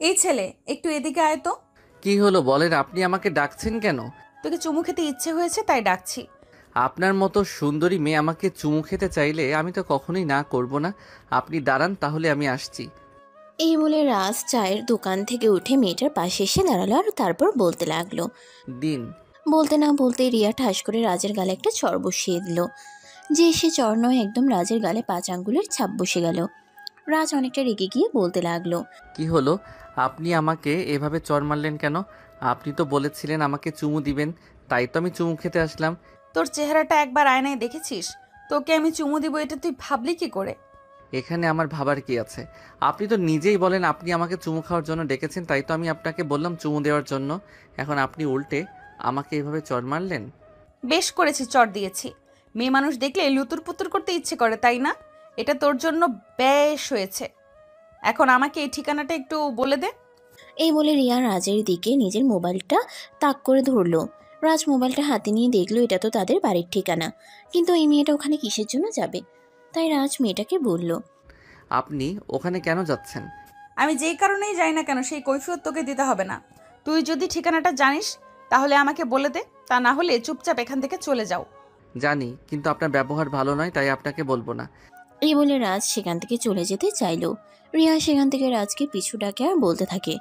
এই ছেলে, একটু এদিকে আয় তো। কি হলো বলেন, আপনি আমাকে ডাকছেন কেন? তোকে চুমু খেতে ইচ্ছে হয়েছে তাই ডাকছি। আপনার মতো সুন্দরী মেয়ে আমাকে চুমু খেতে চাইলে আমি তো কখনোই না করব না। আপনি দাঁড়ান, তাহলে আমি আসছি। এই বলে রাজ চায়ের দোকান থেকে উঠে মেয়েটার পাশে এসে দাঁড়ালো আর তারপর বলতে লাগলো। দিন। বলতে না বলতে রিয়া ঠাস করে রাজের গালে একটা চড় বসিয়ে দিল। যে সে চড় নয়, একদম রাজের গালে 5 আঙ্গুলের ছাপ বসে গেল। রাজ অনেকটা রেগে গিয়ে বলতে লাগলো। কি হলো? আপনি আমাকে এভাবে চড় মারলেন কেন? আপনি তো বলেছিলেন আমাকে চুমু দিবেন, তাই তো আমি চুমু খেতে আসলাম। তোর চেহারাটা একবার আয়নায় দেখেছিস? তোকে আমি চুমু দিব এটা তুই ভাবলি কি করে? এখানে আমার ভাবার কি আছে? আপনি তো নিজেই বলেন আপনি আমাকে চুমু খাওয়ার জন্য ডেকেছেন, তাই তো আমি আপনাকে বললাম চুমু দেওয়ার জন্য। এখন আপনি উল্টে আমাকে এভাবে চড় মারলেন। বেশ করেছি, চট দিয়েছি। মেয়ে মানুষ দেখলে লুতুর পুতুর করতে ইচ্ছে করে, তাই না? এটা তোর জন্য বেশ হয়েছে। এখন আমাকে এই ঠিকানাটা একটু বলে দে। এই বলে রিয়া রাজের দিকে নিজের মোবাইলটা তাক করে ধরলো। রাজ মোবাইলটা হাতে নিয়ে দেখলো এটা তো তাদের বাড়ির ঠিকানা, কিন্তু এই মেয়েটা ওখানে কিসের জন্য যাবে? তাই রাজ মেয়েটাকে বলল। আপনি ওখানে কেন যাচ্ছেন? আমি যেই কারণেই যাই না কেন সেই কৈফিয়ত তোকে দিতে হবে না। তুই যদি ঠিকানাটা জানিস তাহলে আমাকে বলে দে, তা না হলে চুপচাপ এখান থেকে চলে যাও। জানি, কিন্তু আপনার ব্যবহার ভালো নয়, তাই আপনাকে বলবো না। এই বলে রাজ সেখান থেকে চলে যেতে চাইলো। রিয়া সেখান থেকে রাজকে পিছু ডাকে আর বলতে থাকে।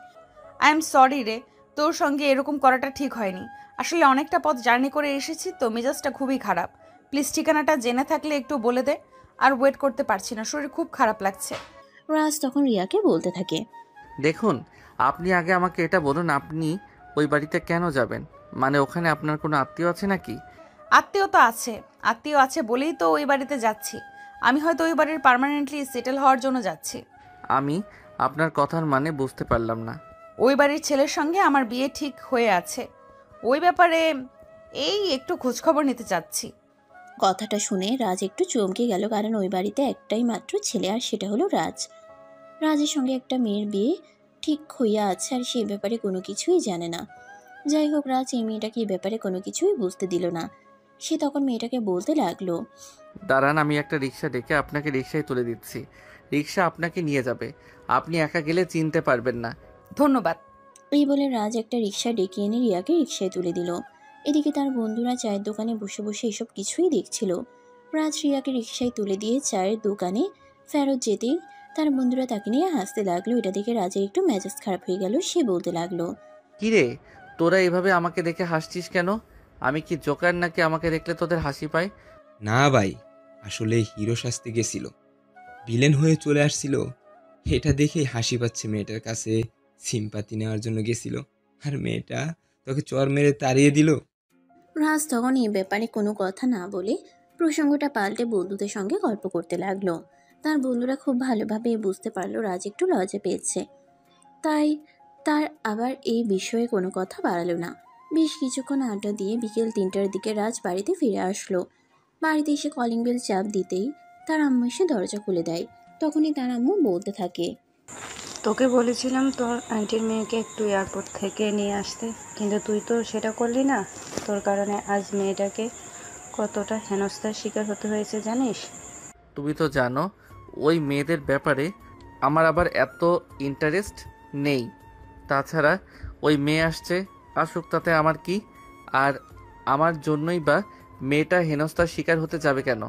আই এম সরি রে, তোর সঙ্গে এরকম করাটা ঠিক হয়নি। আসলে অনেকটা পথ জার্নি করে এসেছি তো মেজাজটা খুবই খারাপ। প্লিজ ঠিকানাটা জেনে থাকলে একটু বলে দে। আর ওয়েট করতে পারছি না, শরীর খুব খারাপ লাগছে। রাজ তখন রিয়াকে বলতে থাকে। দেখুন, আপনি আগে আমাকে এটা বলুন, আপনি ওই বাড়িতে কেন যাবেন? মানে ওখানে আপনার কোনো আত্মীয় আছে নাকি? আত্মীয় তো আছে। আত্মীয় আছে বলেই তো ওই বাড়িতে যাচ্ছি। আমি হয়তো ওই বাড়ির পার্মানেন্টলি সেটেল হওয়ার জন্য যাচ্ছি। আমি আপনার কথার মানে বুঝতে পারলাম না। ওই বাড়ির ছেলের সঙ্গে আমার বিয়ে ঠিক হয়ে আছে। ওই ব্যাপারে এই একটু খোঁজখবর নিতে চাচ্ছি। কথাটা শুনে রাজ একটু চমকে গেল, কারণ ওই বাড়িতে একটাই মাত্র ছেলে আর সেটা হলো রাজ। রাজের সঙ্গে একটা মেয়ের বিয়ে ঠিক হইয়া আছে আর সে ব্যাপারে কোনো কিছুই জানে না। যাই হোক, রাজ এই মেয়েটাকে এই ব্যাপারে কোনো কিছুই বুঝতে দিল না। সে তখন মেয়েটাকে বলতে লাগলো। দাঁড়ান, আমি একটা রিক্সা ডেকে আপনাকে রিক্সায় তুলে দিচ্ছি। রিক্সা আপনাকে নিয়ে যাবে। আপনি একা গেলে চিনতে পারবেন না। ধন্যবাদ। এই বলে রাজ একটা রিক্সা ডেকে এনে রিয়াকে রিক্সায় তুলে দিল। এদিকে তার বন্ধুরা চায়ের দোকানে বসে বসে এসব কিছুই দেখছিল। রাজ রিয়াকে রিক্সায় তুলে দিয়ে চায়ের দোকানে ফেরত যেতেই তার বন্ধুরা তাকে নিয়ে হাসতে লাগলো। এটা দেখে রাজের একটু মেজাজ খারাপ হয়ে গেল। সে বলতে লাগলো। কিরে, তোরা এভাবে আমাকে দেখে হাসছিস কেন? আমি কি জোকার নাকি আমাকে দেখলে তোদের হাসি পায়? না ভাই, আসলে হিরো সাজতে গেছিল, ভিলেন হয়ে চলে আসছিল। এটা দেখেই হাসি পাচ্ছে। মেয়েটার কাছে সিম্পাতি নেওয়ার জন্য গেছিল, আর মেয়েটা তোকে চর মেরে তাড়িয়ে দিল। রাজ তখন এই ব্যাপারে কোনো কথা না বলে প্রসঙ্গটা পাল্টে বন্ধুদের সঙ্গে গল্প করতে লাগলো। তার বন্ধুরা খুব ভালোভাবে বুঝতে পারলো রাজ একটু লজ্জা পেয়েছে, তাই তার আবার এই বিষয়ে কোনো কথা বাড়ালো না। বেশ কিছুক্ষণ আড্ডা দিয়ে বিকেল 3টার দিকে রাজ বাড়িতে ফিরে আসলো। বাড়িতে এসে কলিং বেল চাপ দিতেই তার আম্মু এসে দরজা খুলে দেয়। তখনই তার আম্মু বলতে থাকে। তোকে বলেছিলাম তোর আন্টির মেয়েকে একটু এয়ারপোর্ট থেকে নিয়ে আসতে, কিন্তু তুই তো সেটা করলি না। তোর কারণে আজ মেয়েটাকে কতটা হেনস্থার শিকার হতে হয়েছে জানিস? তুমি তো জানো ওই মেয়েদের ব্যাপারে আমার আবার এত ইন্টারেস্ট নেই। তাছাড়া ওই মেয়ে আসছে, আসুক, তাতে আমার কি? আর আমার জন্যই বা মেয়েটা হেনস্থার শিকার হতে যাবে কেন?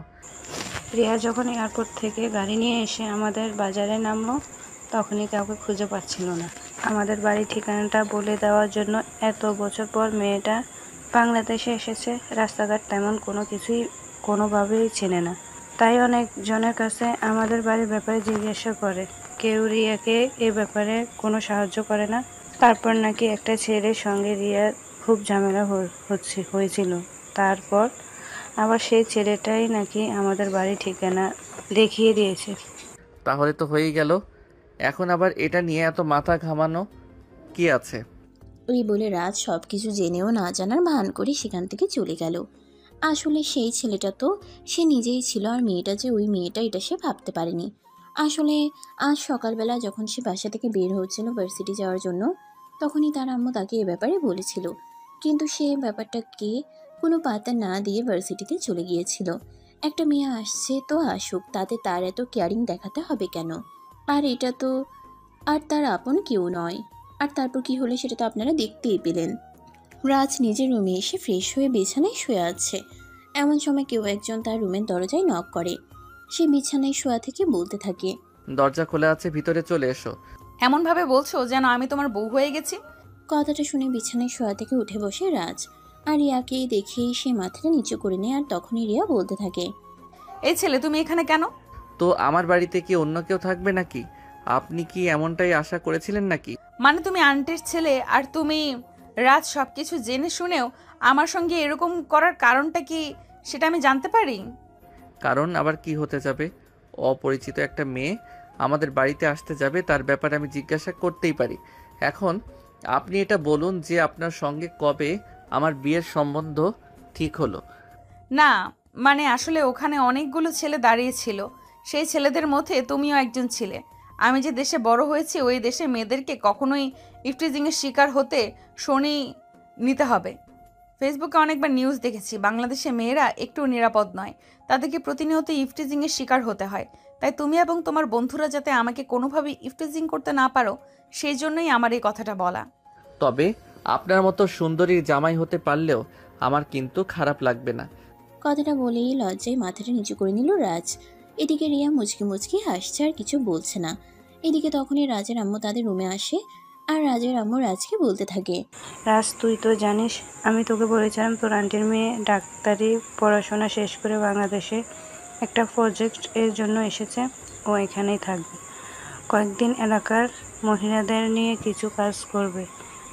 রিয়া যখন এয়ারপোর্ট থেকে গাড়ি নিয়ে এসে আমাদের বাজারে নামলো, তখনই কাউকে খুঁজে পাচ্ছিল না। আমাদের বাড়ির ঠিকানাটা বলে দেওয়ার জন্য এত বছর পর মেয়েটা বাংলাদেশে এসেছে। রাস্তাঘাট তেমন কোনো কিছুই কোনোভাবেই চেনে না, তাই অনেক জনের কাছে আমাদের বাড়ির ব্যাপারে জিজ্ঞাসা করে। কেউ রিয়াকে এ ব্যাপারে কোনো সাহায্য করে না। তারপর নাকি একটা ছেলের সঙ্গে রিয়ার খুব ঝামেলা হয়েছিল। তারপর আবার সেই ছেলেটাই নাকি আমাদের বাড়ির ঠিকানা দেখিয়ে দিয়েছে। তাহলে তো হয়েই গেল। এখন আবার এটা নিয়ে এত মাথা ঘামানো কি আছে? ওই বলে রাজ সব কিছু জেনেও না জানার ভান করে সেখান থেকে চলে গেল। আসলে সেই ছেলেটা তো সে নিজেই ছিল, আর মেয়েটা যে ওই মেয়েটা এটা সে ভাবতে পারেনি। আসলে আজ সকালবেলা যখন সে বাসা থেকে বের হচ্ছিল ভার্সিটি যাওয়ার জন্য, তখনই তার আম্মু তাকে এ ব্যাপারে বলেছিল, কিন্তু সে ব্যাপারটাকে কোনো পাত্তা না দিয়ে ভার্সিটিতে চলে গিয়েছিল। একটা মেয়ে আসছে তো আসুক, তাতে তার এত কেয়ারিং দেখাতে হবে কেন? আর এটা তো আর তার আপন কেউ নয়। আর তারপর কি হলো সেটা তো আপনারা দেখতেই পেলেন। রাজ নিজের রুমে এসে ফ্রেশ হয়ে বিছানায় শুয়ে আছে। এমন সময় কেউ একজন তার রুমের দরজায় নক করে। সে বিছানায় শোয়া থেকে বলতে থাকে, দরজা খোলা আছে, ভিতরে চলে এসো। এমনভাবে বলছো যেন আমি তোমার বউ হয়ে গেছি। কথাটা শুনে বিছানায় শোয়া থেকে উঠে বসে রাজ। আর রিয়াকে দেখেই সে মাথাটা নিচু করে নেয়। আর তখনই রিয়া বলতে থাকে, এই ছেলে, তুমি এখানে কেন? তো আমার বাড়িতে কি অন্য কেউ থাকবে নাকি? আপনি কি এমনটাই আশা করেছিলেন নাকি? মানে তুমি আন্টির ছেলে আর তুমি রাজ সবকিছু জেনে শুনেও আমার সঙ্গে এরকম করার কারণটা কি সেটা আমি জানতে পারি? কারণ আবার কি হতে যাবে? অপরিচিত একটা মেয়ে আমাদের বাড়িতে আসতে যাবে, তার ব্যাপারে আমি জিজ্ঞাসা করতেই পারি। এখন আপনি এটা বলুন যে আপনার সঙ্গে কবে আমার বিয়ের সম্বন্ধ ঠিক হলো? না, মানে আসলে ওখানে অনেকগুলো ছেলে দাঁড়িয়ে ছিল। সেই ছেলেদের মধ্যে তুমিও একজন ছিলে। আমি যে দেশে বড় হয়েছি ওই দেশে মেয়েদেরকে কখনোই ইফটিজিংয়ের শিকার হতে শোনি নিতে হবে। ফেসবুকে অনেকবার নিউজ দেখেছি বাংলাদেশে মেয়েরা একটু নিরাপদ নয়, তাদেরকে প্রতিনিয়ত ইফটিজিংয়ের শিকার হতে হয়। তাই তুমি এবং তোমার বন্ধুরা যাতে আমাকে কোনোভাবেই ইফটিজিং করতে না পারো সেই জন্যই আমার এই কথাটা বলা। তবে আপনার মতো সুন্দরীর জামাই হতে পারলেও আমার কিন্তু খারাপ লাগবে না। কথাটা বলেই লজ্জায় মাথাটা নিচু করে নিল রাজ। এদিকে রিয়া মুচকি মুচকি হাসছে আর কিছু বলছে না। এদিকে তখনই রাজের আম্মু তাদের রুমে আসে। আর রাজের আম্মু রাজকে বলতে থাকে, রাজ, তুই তো জানিস আমি তোকে বলেছিলাম তোর আন্টির মেয়ে ডাক্তারি পড়াশোনা শেষ করে বাংলাদেশে একটা প্রজেক্ট এর জন্য এসেছে। ও এখানেই থাকবে, কয়েকদিন এলাকার মহিলাদের নিয়ে কিছু কাজ করবে।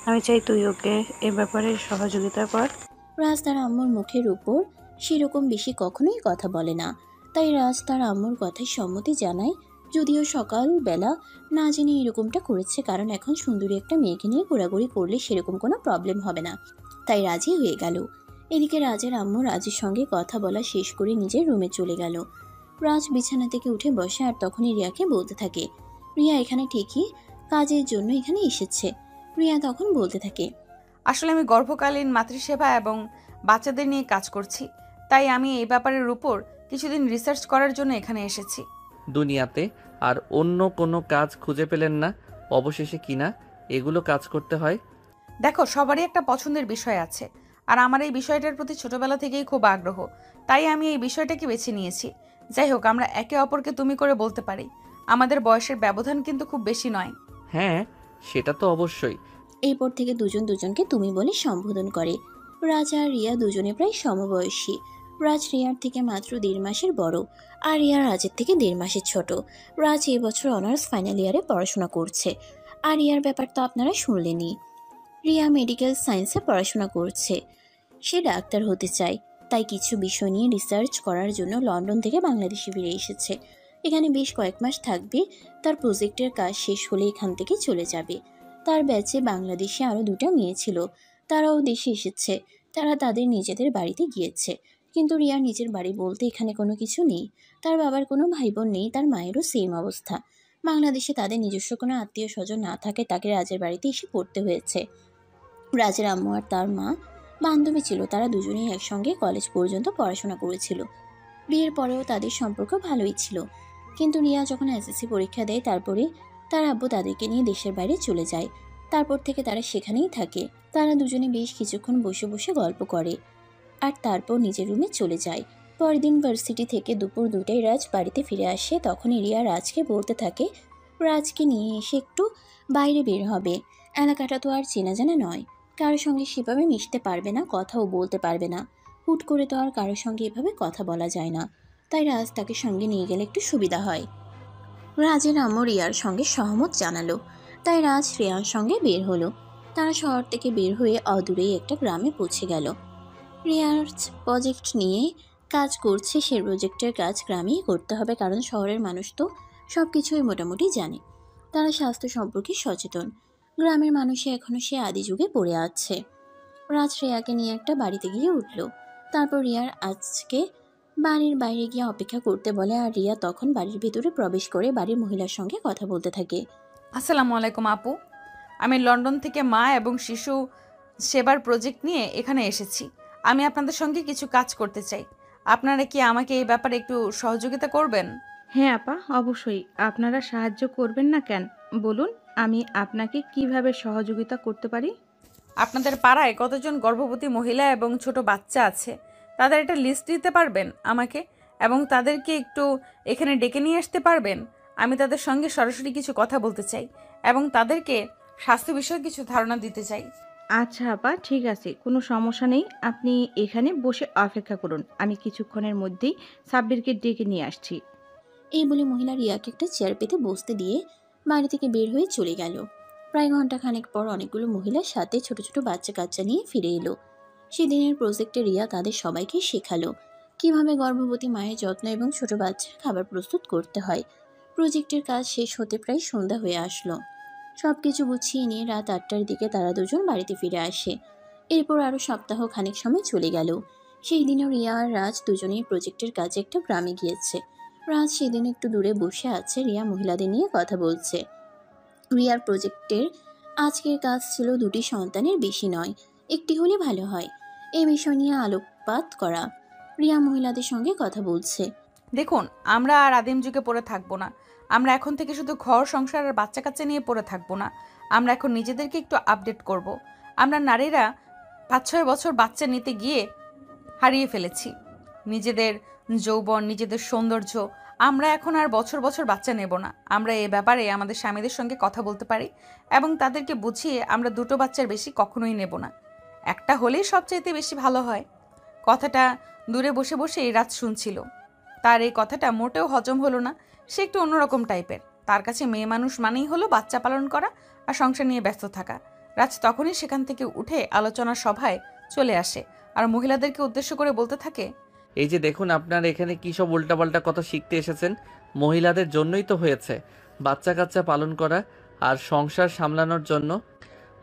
আমি চাই তুই ওকে এ ব্যাপারে সহযোগিতা কর। রাজ তার আম্মুর মুখের উপর সেরকম বেশি কখনোই কথা বলে না। তাই রাজ তার আম্মুর কথায় সম্মতি জানায়। যদিও সকালবেলা না জেনে এরকমটা করেছে, কারণ এখন সুন্দরী একটা মেয়েকে নিয়ে ঘোরাঘুরি করলে সেরকম কোনো প্রবলেম হবে না। তাই রাজি হয়ে গেল। এদিকে রাজের আম্মু রাজের সঙ্গে কথা বলা শেষ করে নিজের রুমে চলে গেল। রাজ বিছানা থেকে উঠে বসে আর তখনই রিয়াকে বলতে থাকে, রিয়া এখানে ঠিকই কাজের জন্য এখানে এসেছে। রিয়া তখন বলতে থাকে, আসলে আমি গর্ভকালীন মাতৃসেবা এবং বাচ্চাদের নিয়ে কাজ করছি, তাই আমি এই ব্যাপারের উপর কিছুদিন রিসার্চ করার জন্য এখানে এসেছি। দুনিয়াতে আর অন্য কোনো কাজ খুঁজে পেলেন না অবশেষে কিনা এগুলো কাজ করতে হয়? দেখো, সবারই একটা পছন্দের বিষয় আছে, আর আমার এই বিষয়টার প্রতি ছোটবেলা থেকেই খুব আগ্রহ, তাই আমি এই বিষয়টাকে বেছে নিয়েছি। যাই হোক, আমরা একে অপরকে তুমি করে বলতে পারি। আমাদের বয়সের ব্যবধান কিন্তু খুব বেশি নয়। হ্যাঁ, সেটা তো অবশ্যই। এরপর থেকে দুজন দুজনকে তুমি বলে সম্বোধন করে। রাজ আর রিয়া দুজনে প্রায় সমবয়সী। রাজ রিয়ার থেকে মাত্র 1.5 মাসের বড়, আর রিয়া রাজের থেকে 1.5 মাসের ছোট। রাজ এই বছর অনার্স ফাইনাল ইয়ারে পড়াশোনা করছে। আর রিয়ার ব্যাপার তো আপনারা শুনলেনই। রিয়া মেডিকেল সায়েন্সে পড়াশোনা করছে। সে ডাক্তার হতে চায়, তাই কিছু বিষয় নিয়ে রিসার্চ করার জন্য লন্ডন থেকে বাংলাদেশে ফিরে এসেছে। এখানে বেশ কয়েক মাস থাকবে। তার প্রজেক্টের কাজ শেষ হলে এখান থেকে চলে যাবে। তার ব্যাচে বাংলাদেশে আরও 2টা মেয়ে ছিল, তারাও দেশে এসেছে। তারা তাদের নিজেদের বাড়িতে গিয়েছে। কিন্তু রিয়ার নিজের বাড়ি বলতে এখানে কোনো কিছু নেই। তার বাবার কোনো ভাই বোন নেই, তার মায়েরও সেম অবস্থা। বাংলাদেশে তাদের নিজস্ব কোনো আত্মীয় স্বজন না থাকে, তাকে রাজের বাড়িতে এসে পড়তে হয়েছে। রাজের আম্মু আর তার মা বান্ধবী ছিল, তারা দুজনেই একসঙ্গে কলেজ পর্যন্ত পড়াশোনা করেছিল। বিয়ের পরেও তাদের সম্পর্ক ভালোই ছিল। কিন্তু রিয়া যখন এসএসসি পরীক্ষা দেয় তারপরে তার আব্বু তাদেরকে নিয়ে দেশের বাইরে চলে যায়। তারপর থেকে তারা সেখানেই থাকে। তারা দুজনে বেশ কিছুক্ষণ বসে বসে গল্প করে আর তারপর নিজের রুমে চলে যায়। পরদিন ভার্সিটি থেকে দুপুর 2টায় রাজ বাড়িতে ফিরে আসে। তখনই রিয়া রাজকে বলতে থাকে রাজকে নিয়ে এসে একটু বাইরে বের হবে। এলাকাটা তো আর চেনা জানা নয়, কারোর সঙ্গে সেভাবে মিশতে পারবে না, কথাও বলতে পারবে না। হুট করে তো আর কারোর সঙ্গে এভাবে কথা বলা যায় না। তাই রাজ তাকে সঙ্গে নিয়ে গেলে একটু সুবিধা হয়। রাজের আম্মু রিয়ার সঙ্গে সহমত জানালো। তাই রাজ রিয়ার সঙ্গে বের হলো। তারা শহর থেকে বের হয়ে অদূরেই একটা গ্রামে পৌঁছে গেল। রিয়ার প্রজেক্ট নিয়ে কাজ করছে। সে প্রজেক্টের কাজ গ্রামেই করতে হবে, কারণ শহরের মানুষ তো সব কিছুই মোটামুটি জানে। তারা স্বাস্থ্য সম্পর্কে সচেতন। গ্রামের মানুষে এখনও সে আদি যুগে পড়ে আছে। রাজ রিয়াকে নিয়ে একটা বাড়িতে গিয়ে উঠল। তারপর রিয়ার আজকে বাড়ির বাইরে গিয়ে অপেক্ষা করতে বলে। আর রিয়া তখন বাড়ির ভিতরে প্রবেশ করে বাড়ির মহিলার সঙ্গে কথা বলতে থাকে। আসসালামু আলাইকুম আপু, আমি লন্ডন থেকে মা এবং শিশু সেবার প্রজেক্ট নিয়ে এখানে এসেছি। আমি আপনাদের সঙ্গে কিছু কাজ করতে চাই। আপনারা কি আমাকে এই ব্যাপারে একটু সহযোগিতা করবেন? হ্যাঁ আপা, অবশ্যই। আপনারা সাহায্য করবেন না কেন বলুন। আমি আপনাকে কিভাবে সহযোগিতা করতে পারি? আপনাদের পাড়ায় কতজন গর্ভবতী মহিলা এবং ছোট বাচ্চা আছে তাদের একটা লিস্ট দিতে পারবেন আমাকে, এবং তাদেরকে একটু এখানে ডেকে নিয়ে আসতে পারবেন? আমি তাদের সঙ্গে সরাসরি কিছু কথা বলতে চাই এবং তাদেরকে স্বাস্থ্য বিষয়ে কিছু ধারণা দিতে চাই। আচ্ছা আপা, ঠিক আছে, কোনো সমস্যা নেই। আপনি এখানে বসে অপেক্ষা করুন, আমি কিছুক্ষণের মধ্যেই সাব্বিরকে ডেকে নিয়ে আসছি। এই বলে মহিলা রিয়াকে একটা চেয়ার পেতে বসতে দিয়ে বাড়ি থেকে বের হয়ে চলে গেল। প্রায় ঘন্টাখানেক পর অনেকগুলো মহিলার সাথে ছোট ছোট বাচ্চা কাচ্চা নিয়ে ফিরে এলো। সেদিনের প্রজেক্টে রিয়া তাদের সবাইকে শেখালো কিভাবে গর্ভবতী মায়ের যত্ন এবং ছোট বাচ্চার খাবার প্রস্তুত করতে হয়। প্রজেক্টের কাজ শেষ হতে প্রায় সন্ধ্যা হয়ে আসলো। সবকিছু গুছিয়ে নিয়ে রাত 8টার দিকে তারা দুজন বাড়িতে ফিরে আসে। এরপর আরও সপ্তাহ খানেক সময় চলে গেল। সেই দিনও রিয়া আর রাজ দুজনেই প্রজেক্টের কাজে একটা গ্রামে গিয়েছে। রাজ সেদিন একটু দূরে বসে আছে, রিয়া মহিলাদের নিয়ে কথা বলছে। রিয়ার প্রজেক্টের আজকের কাজ ছিল দুটি সন্তানের বেশি নয়, একটি হলে ভালো হয়, এই বিষয় নিয়ে আলোকপাত করা। রিয়া মহিলাদের সঙ্গে কথা বলছে। দেখুন, আমরা আর আদিম যুগে পড়ে থাকবো না। আমরা এখন থেকে শুধু ঘর সংসার আর বাচ্চা কাচ্চা নিয়ে পড়ে থাকবো না। আমরা এখন নিজেদেরকে একটু আপডেট করব। আমরা নারীরা 5-6 বছর বাচ্চা নিতে গিয়ে হারিয়ে ফেলেছি নিজেদের যৌবন, নিজেদের সৌন্দর্য। আমরা এখন আর বছর বছর বাচ্চা নেব না। আমরা এ ব্যাপারে আমাদের স্বামীদের সঙ্গে কথা বলতে পারি এবং তাদেরকে বুঝিয়ে আমরা 2টো বাচ্চার বেশি কখনোই নেব না। একটা হলেই সবচাইতে বেশি ভালো হয়। কথাটা দূরে বসে বসে এই রাত শুনছিল। তার এই কথাটা মোটেও হজম হলো না। সে একটু অন্যরকম টাইপের। তার কাছে মেয়ে মানুষ মানেই হলো বাচ্চা পালন করা আর সংসার নিয়ে ব্যস্ত থাকা। রাজ তখনই সেখান থেকে উঠে আলোচনা সভায় চলে আসে আর মহিলাদেরকে উদ্দেশ্য করে বলতে থাকে, এই যে দেখুন, আপনারা এখানে কী সব উল্টাপাল্টা কথা শিখতে এসেছেন। মহিলাদের জন্যই তো হয়েছে বাচ্চা কাচ্চা পালন করা আর সংসার সামলানোর জন্য।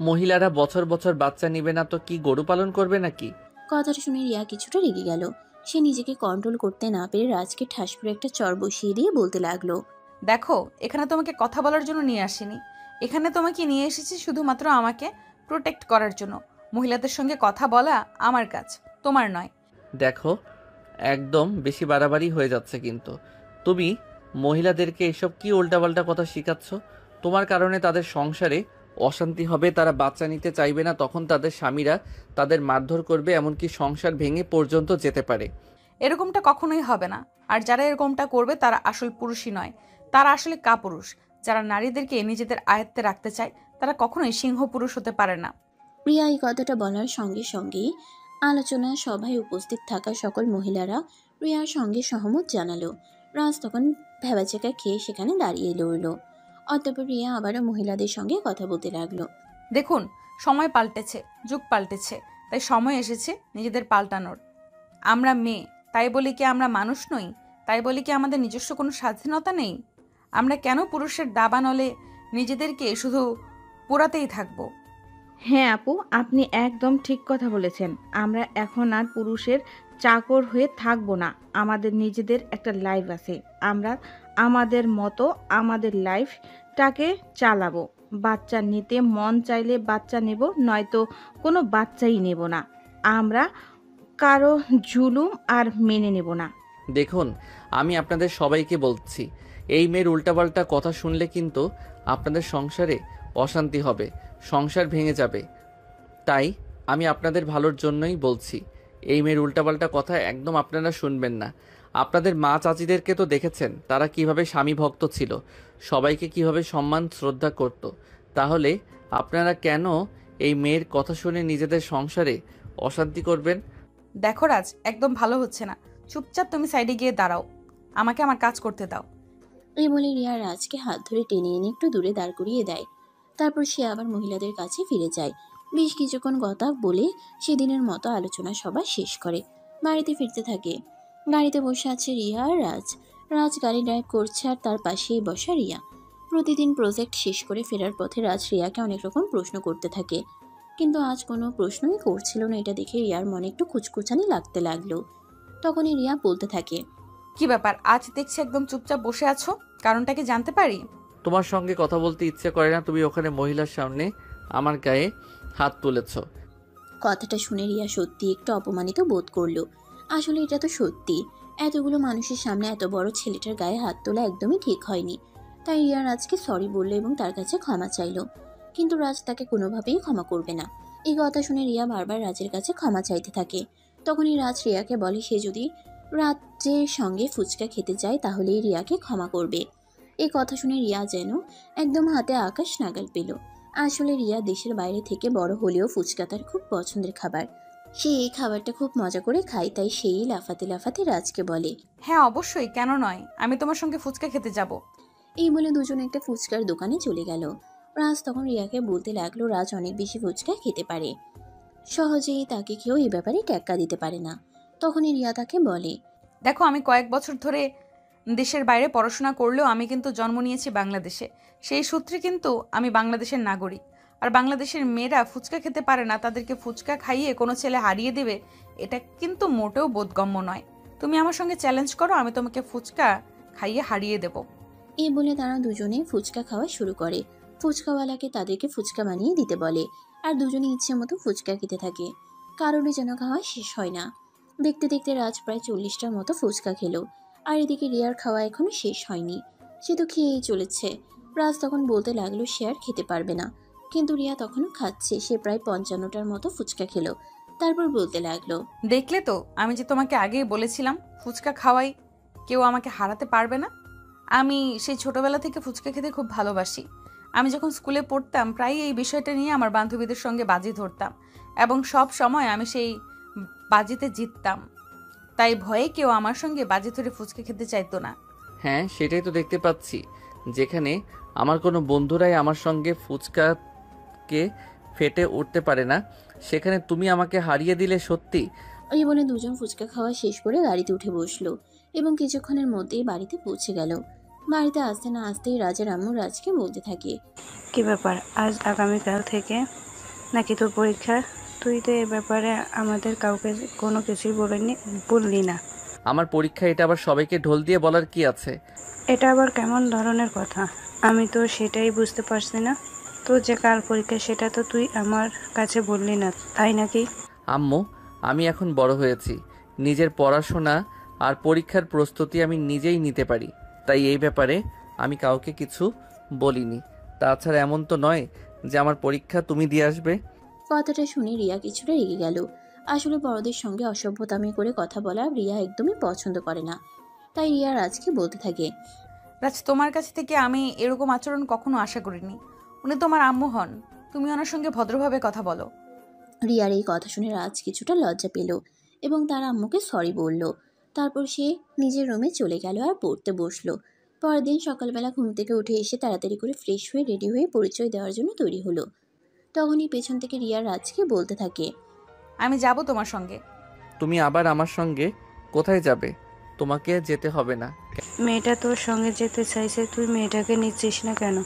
মহিলারা বছর বছর বাচ্চা নিবে না তো কি গরু পালন করবে নাকি? কথাটা শুনে রিয়া কিছুটা রেগে গেল। সে নিজেকে কন্ট্রোল করতে না পেরে রাজকে ঠাস করে একটা চর বসিয়ে দিয়ে বলতে লাগলো, দেখো, এখানে তোমাকে কথা বলার জন্য নিয়ে আসিনি। এখানে তোমাকে নিয়ে এসেছি শুধুমাত্র আমাকে প্রোটেক্ট করার জন্য। মহিলাদের সঙ্গে কথা বলা আমার কাজ, তোমার নয়। দেখো, একদম বেশি বাড়াবাড়ি হয়ে যাচ্ছে কিন্তু। তুমি মহিলাদেরকে এসব কি উল্টাপাল্টা কথা শেখাচ্ছ? তোমার কারণে তাদের সংসারে অশান্তি হবে, তারা বাচ্চা নিতে চাইবে না, তখন তাদের স্বামীরা তাদের মারধর করবে, এমনকি সংসার ভেঙে পর্যন্ত যেতে পারে। এরকমটা কখনোই হবে না। আর যারা এরকমটা করবে তারা আসল পুরুষই নয়, তারা আসলে কাপুরুষ। যারা নারীদেরকে নিজেদের আয়ত্তে রাখতে চায় তারা কখনোই সিংহ পুরুষ হতে পারে না। প্রিয়া এই কথাটা বলার সঙ্গে সঙ্গেই আলোচনা সভায় উপস্থিত থাকা সকল মহিলারা প্রিয়ার সঙ্গে সহমত জানালো। রাজ তখন ভেবাচেকা খেয়ে সেখানে দাঁড়িয়ে রইল। অতঃপর রিয়া আবারও মহিলাদের সঙ্গে কথা বলতে লাগলো। দেখুন, সময় পাল্টেছে, যুগ পাল্টেছে, তাই সময় এসেছে নিজেদের পাল্টানোর। আমরা মেয়ে, তাই বলি কি আমরা মানুষ নই? তাই বলি কি আমাদের নিজস্ব কোনো স্বাধীনতা নেই? আমরা কেন পুরুষের দাবানলে নিজেদেরকে শুধু পোড়াতেই থাকবো? হ্যাঁ আপু, আপনি একদম ঠিক কথা বলেছেন। আমরা এখন আর পুরুষের চাকর হয়ে থাকবো না। আমাদের নিজেদের একটা লাইফ আছে। আমরা আমাদের মতো আমাদের লাইফটাকে চালাবো। বাচ্চা নিতে মন চাইলে বাচ্চা নেব, নয়তো কোনো বাচ্চাই নেব না। আমরা কারো জুলুম আর মেনে নেব না। দেখুন, আমি আপনাদের সবাইকে বলছি, এই মেয়ের উল্টাপাল্টা কথা শুনলে কিন্তু আপনাদের সংসারে অশান্তি হবে, সংসার ভেঙে যাবে। তাই আমি আপনাদের ভালোর জন্যই বলছি, এই মেয়ের উল্টাপাল্টা কথা একদম আপনারা শুনবেন না। আপনাদের মা চাচিদেরকে তো দেখেছেন, তারা কিভাবে স্বামী ভক্ত ছিল, সবাইকে কিভাবে সম্মান শ্রদ্ধা করত। তাহলে আপনারা কেন এই মেয়ের কথা শুনে নিজেদের সংসারে অশান্তি করবেন? দেখো রাজ, একদম ভালো হচ্ছে না। চুপচাপ তুমি সাইডে গিয়ে দাঁড়াও, আমাকে আমার কাজ করতে দাও। এই বলে রিয়া রাজকে হাত ধরে টেনে এনে একটু দূরে দাঁড় করিয়ে দেয়। তারপর সে আবার মহিলাদের কাছে ফিরে যায়। বেশ কিছুক্ষণ কথা বলে সেদিনের মতো আলোচনা সভা শেষ করে বাড়িতে ফিরতে থাকে। গাড়িতে বসে আছে রিয়া আর রাজ। রাজ গাড়ি ড্রাইভ করছে আর তার পাশেই বসা রিয়া। প্রতিদিন প্রজেক্ট শেষ করে ফেরার পথে রাজ রিয়াকে অনেক রকম প্রশ্ন করতে থাকে, কিন্তু আজ কোনো প্রশ্নই করছিল না। এটা দেখে রিয়ার মনে একটু খুচখুচানি লাগতে লাগলো। তখনই রিয়া বলতে থাকে, কি ব্যাপার, আজ দেখছি একদম চুপচাপ বসে আছো? কারণটা কি জানতে পারি? তোমার সঙ্গে কথা বলতে ইচ্ছে করে না, তুমি ওখানে মহিলার সামনে আমার গায়ে হাত তুলেছ। কথাটা শুনে রিয়া সত্যি একটু অপমানিত বোধ করলো। আসলে এটা তো সত্যি, এতগুলো মানুষের সামনে এত বড় ছেলেটার গায়ে হাত তোলা একদমই ঠিক হয়নি। তাই রিয়া রাজকে সরি বলল এবং তার কাছে ক্ষমা চাইল। কিন্তু রাজ তাকে কোনোভাবেই ক্ষমা করবে না। এই কথা শুনে রিয়া বারবার রাজের কাছে ক্ষমা চাইতে থাকে। তখনই রাজ রিয়াকে বলে সে যদি রাজের সঙ্গে ফুচকা খেতে চায় তাহলেই রিয়াকে ক্ষমা করবে। এই কথা শুনে রিয়া যেন একদম হাতে আকাশ নাগাল পেল। আসলে রিয়া দেশের বাইরে থেকে বড় হলেও ফুচকা তার খুব পছন্দের খাবার। সে এই খাবারটা খুব মজা করে খায়, তাই সেই লাফাতে লাফাতে রাজকে বলে। হ্যাঁ অবশ্যই, কেন নয়, আমি তোমার সঙ্গে ফুচকা খেতে যাব। এই বলে দুজনে একটা ফুচকার দোকানে চলে গেল। রাজ তখন রিয়াকে বলতে লাগলো রাজ অনেক বেশি ফুচকা খেতে পারে, সহজেই তাকে কেউ এই ব্যাপারে টেক্কা দিতে পারে না। তখনই রিয়া তাকে বলে, দেখো, আমি কয়েক বছর ধরে দেশের বাইরে পড়াশোনা করলেও আমি কিন্তু জন্ম নিয়েছি বাংলাদেশে। সেই সূত্রে কিন্তু আমি বাংলাদেশের নাগরিক। আর বাংলাদেশের মেয়েরা ফুচকা খেতে পারে না, তাদেরকে ফুচকা খাইয়ে কোনো ছেলে হারিয়ে দেবে, এটা কিন্তু মোটেও বোধগম্য নয়। তুমি আমার সঙ্গে চ্যালেঞ্জ করো, আমি তোমাকে ফুচকা খাইয়ে হারিয়ে দেব। এই বলে তারা দুজনে ফুচকা খাওয়া শুরু করে। ফুচকাওয়ালাকে তাদেরকে ফুচকা বানিয়ে দিতে বলে, আর দুজনে ইচ্ছে মতো ফুচকা খেতে থাকে। কারোরই যেন খাওয়া শেষ হয় না। দেখতে দেখতে রাজ প্রায় 40টার মতো ফুচকা খেলো, আর এদিকে রিয়ার খাওয়া এখনো শেষ হয়নি। সে তো খেয়েই চলেছে। রাজ তখন বলতে লাগলো সে আর খেতে পারবে না, কিন্তু রিয়া তখনও খাচ্ছে। সে প্রায় 55টার মতো ফুচকা খেলো, তারপর বলতে লাগলো, দেখলে তো, আমি যে তোমাকে আগেই বলেছিলাম ফুচকা খাওয়াই কেউ আমাকে হারাতে পারবে না। আমি সেই ছোটবেলা থেকে ফুচকা খেতে খুব ভালোবাসি। আমি যখন স্কুলে পড়তাম প্রায়ই এই বিষয়টা নিয়ে আমার বান্ধবীদের সঙ্গে বাজি ধরতাম, এবং সব সময় আমি সেই বাজিতে জিততাম। তাই ভয়ে কেউ আমার সঙ্গে বাজি ধরে ফুচকা খেতে চাইতো না। হ্যাঁ, সেটাই তো দেখতে পাচ্ছি। যেখানে আমার কোনো বন্ধুরাই আমার সঙ্গে ফুচকাকে ফেটে উঠতে পারে না, সেখানে তুমি আমাকে হারিয়ে দিলে সত্যি। এই বলে দুজন ফুচকা খাওয়া শেষ করে গাড়িতে উঠে বসলো এবং কিছুক্ষণের মধ্যেই বাড়িতে পৌঁছে গেল। বাড়িতে আসতে না আসতেই রাজের আম্মু রাজকে বলতে থাকে, কি ব্যাপার, আজ আগামীকাল থেকে নাকি তোর পরীক্ষা? তুই তো এ ব্যাপারে আমাদের কাউকে কোনো কিছুই বললি না। আমার পরীক্ষা, এটা আবার সবাইকে ঢোল দিয়ে বলার কি আছে? এটা আবার কেমন ধরনের কথা? আমি তো সেটাই বুঝতে পারছি না। তোর যে কাল পরীক্ষা সেটা তো তুই আমার কাছে বললি না, তাই নাকি? আম্মু, আমি এখন বড় হয়েছি, নিজের পড়াশোনা আর পরীক্ষার প্রস্তুতি আমি নিজেই নিতে পারি, তাই এই ব্যাপারে আমি কাউকে কিছু বলিনি। তাছাড়া এমন তো নয় যে আমার পরীক্ষা তুমি দিয়ে আসবে। কথাটা শুনে রিয়া কিছুটা রেগে গেল। আসলে বড়দের সঙ্গে অসভ্যতামি করে কথা বলা রিয়া একদমই পছন্দ করে না। তাই রিয়া রাজকে বলতে থাকে, রাজ, তোমার কাছ থেকে আমি এরকম আচরণ কখনো আশা করিনি। উনি তোমার আম্মু হন, তুমি ওনার সঙ্গে ভদ্রভাবে কথা বলো। রিয়ার এই কথা শুনে রাজ কিছুটা লজ্জা পেল এবং তার আম্মুকে সরি বলল। তারপর সে নিজের রুমে চলে গেল আর পড়তে বসলো। পরের দিন সকালবেলা ঘুম থেকে উঠে এসে তাড়াতাড়ি করে ফ্রেশ হয়ে রেডি হয়ে পরিচয় দেওয়ার জন্য তৈরি হলো। তখনই পেছন থেকে রিয়া রাজকে বলতে থাকে, আমি যাব তোমার সঙ্গে। তুমি আবার আমার সঙ্গে কোথায় যাবে? তোমাকে যেতে হবে না। মেয়েটা তোর সঙ্গে যেতে চাইছে, তুই মেয়েটাকে নিচ্ছিস না কেন?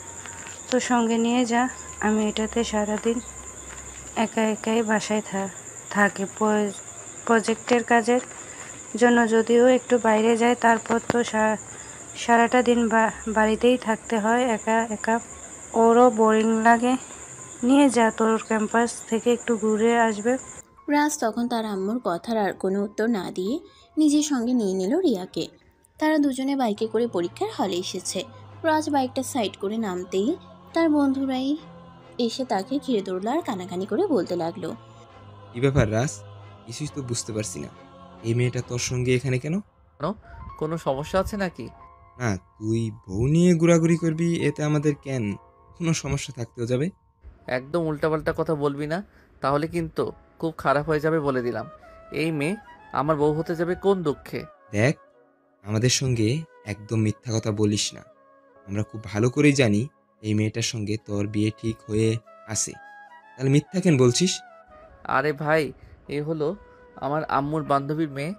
তোর সঙ্গে নিয়ে যা। আমি এটাতে সারাদিন একা একাই বাসায় থাকে। প্রজেক্টের কাজের জন্য যদিও একটু বাইরে যায়, তারপর তো সারাটা দিন বাড়িতেই থাকতে হয় একা একা। ওরও বোরিং লাগে। নিয়ে যা, তোর ক্যাম্পাস থেকে একটু ঘুরে আসবে। রাজ তখন তার আম্মুর কথার আর কোনো উত্তর না দিয়ে নিজের সঙ্গে নিয়ে নিল রিয়াকে। তারা দুজনে বাইকে করে পরীক্ষার হলে এসেছে। রাজ বাইকটা সাইড করে নামতেই তার বন্ধুরাই এসে তাকে ঘিরে ধরলো আর কানাকানি করে বলতে লাগলো, কি ব্যাপার রাজ? কিছুই তো বুঝতে পারছি না। এই মেয়েটা তোর সঙ্গে এখানে কেন? কেন? কোনো সমস্যা আছে নাকি? না, তুই বউ নিয়ে ঘোরাঘুরি করবি, এতে আমাদের কেন কোনো সমস্যা থাকতেও যাবে? একদম উল্টাপাল্টা কথা বলবি না, তাহলে কিন্তু খুব খারাপ হয়ে যাবে বলে দিলাম। এই মেয়ে আমার বউ হতে যাবে কোন দুঃখে? দেখ, আমাদের সঙ্গে একদম মিথ্যা কথা বলিস না। আমরা খুব ভালো করেই জানি এই মেয়েটার সঙ্গে তোর বিয়ে ঠিক হয়ে আছে, তাহলে মিথ্যা কেন বলছিস? আরে ভাই, এ হলো আমার আম্মুর বান্ধবীর মেয়ে,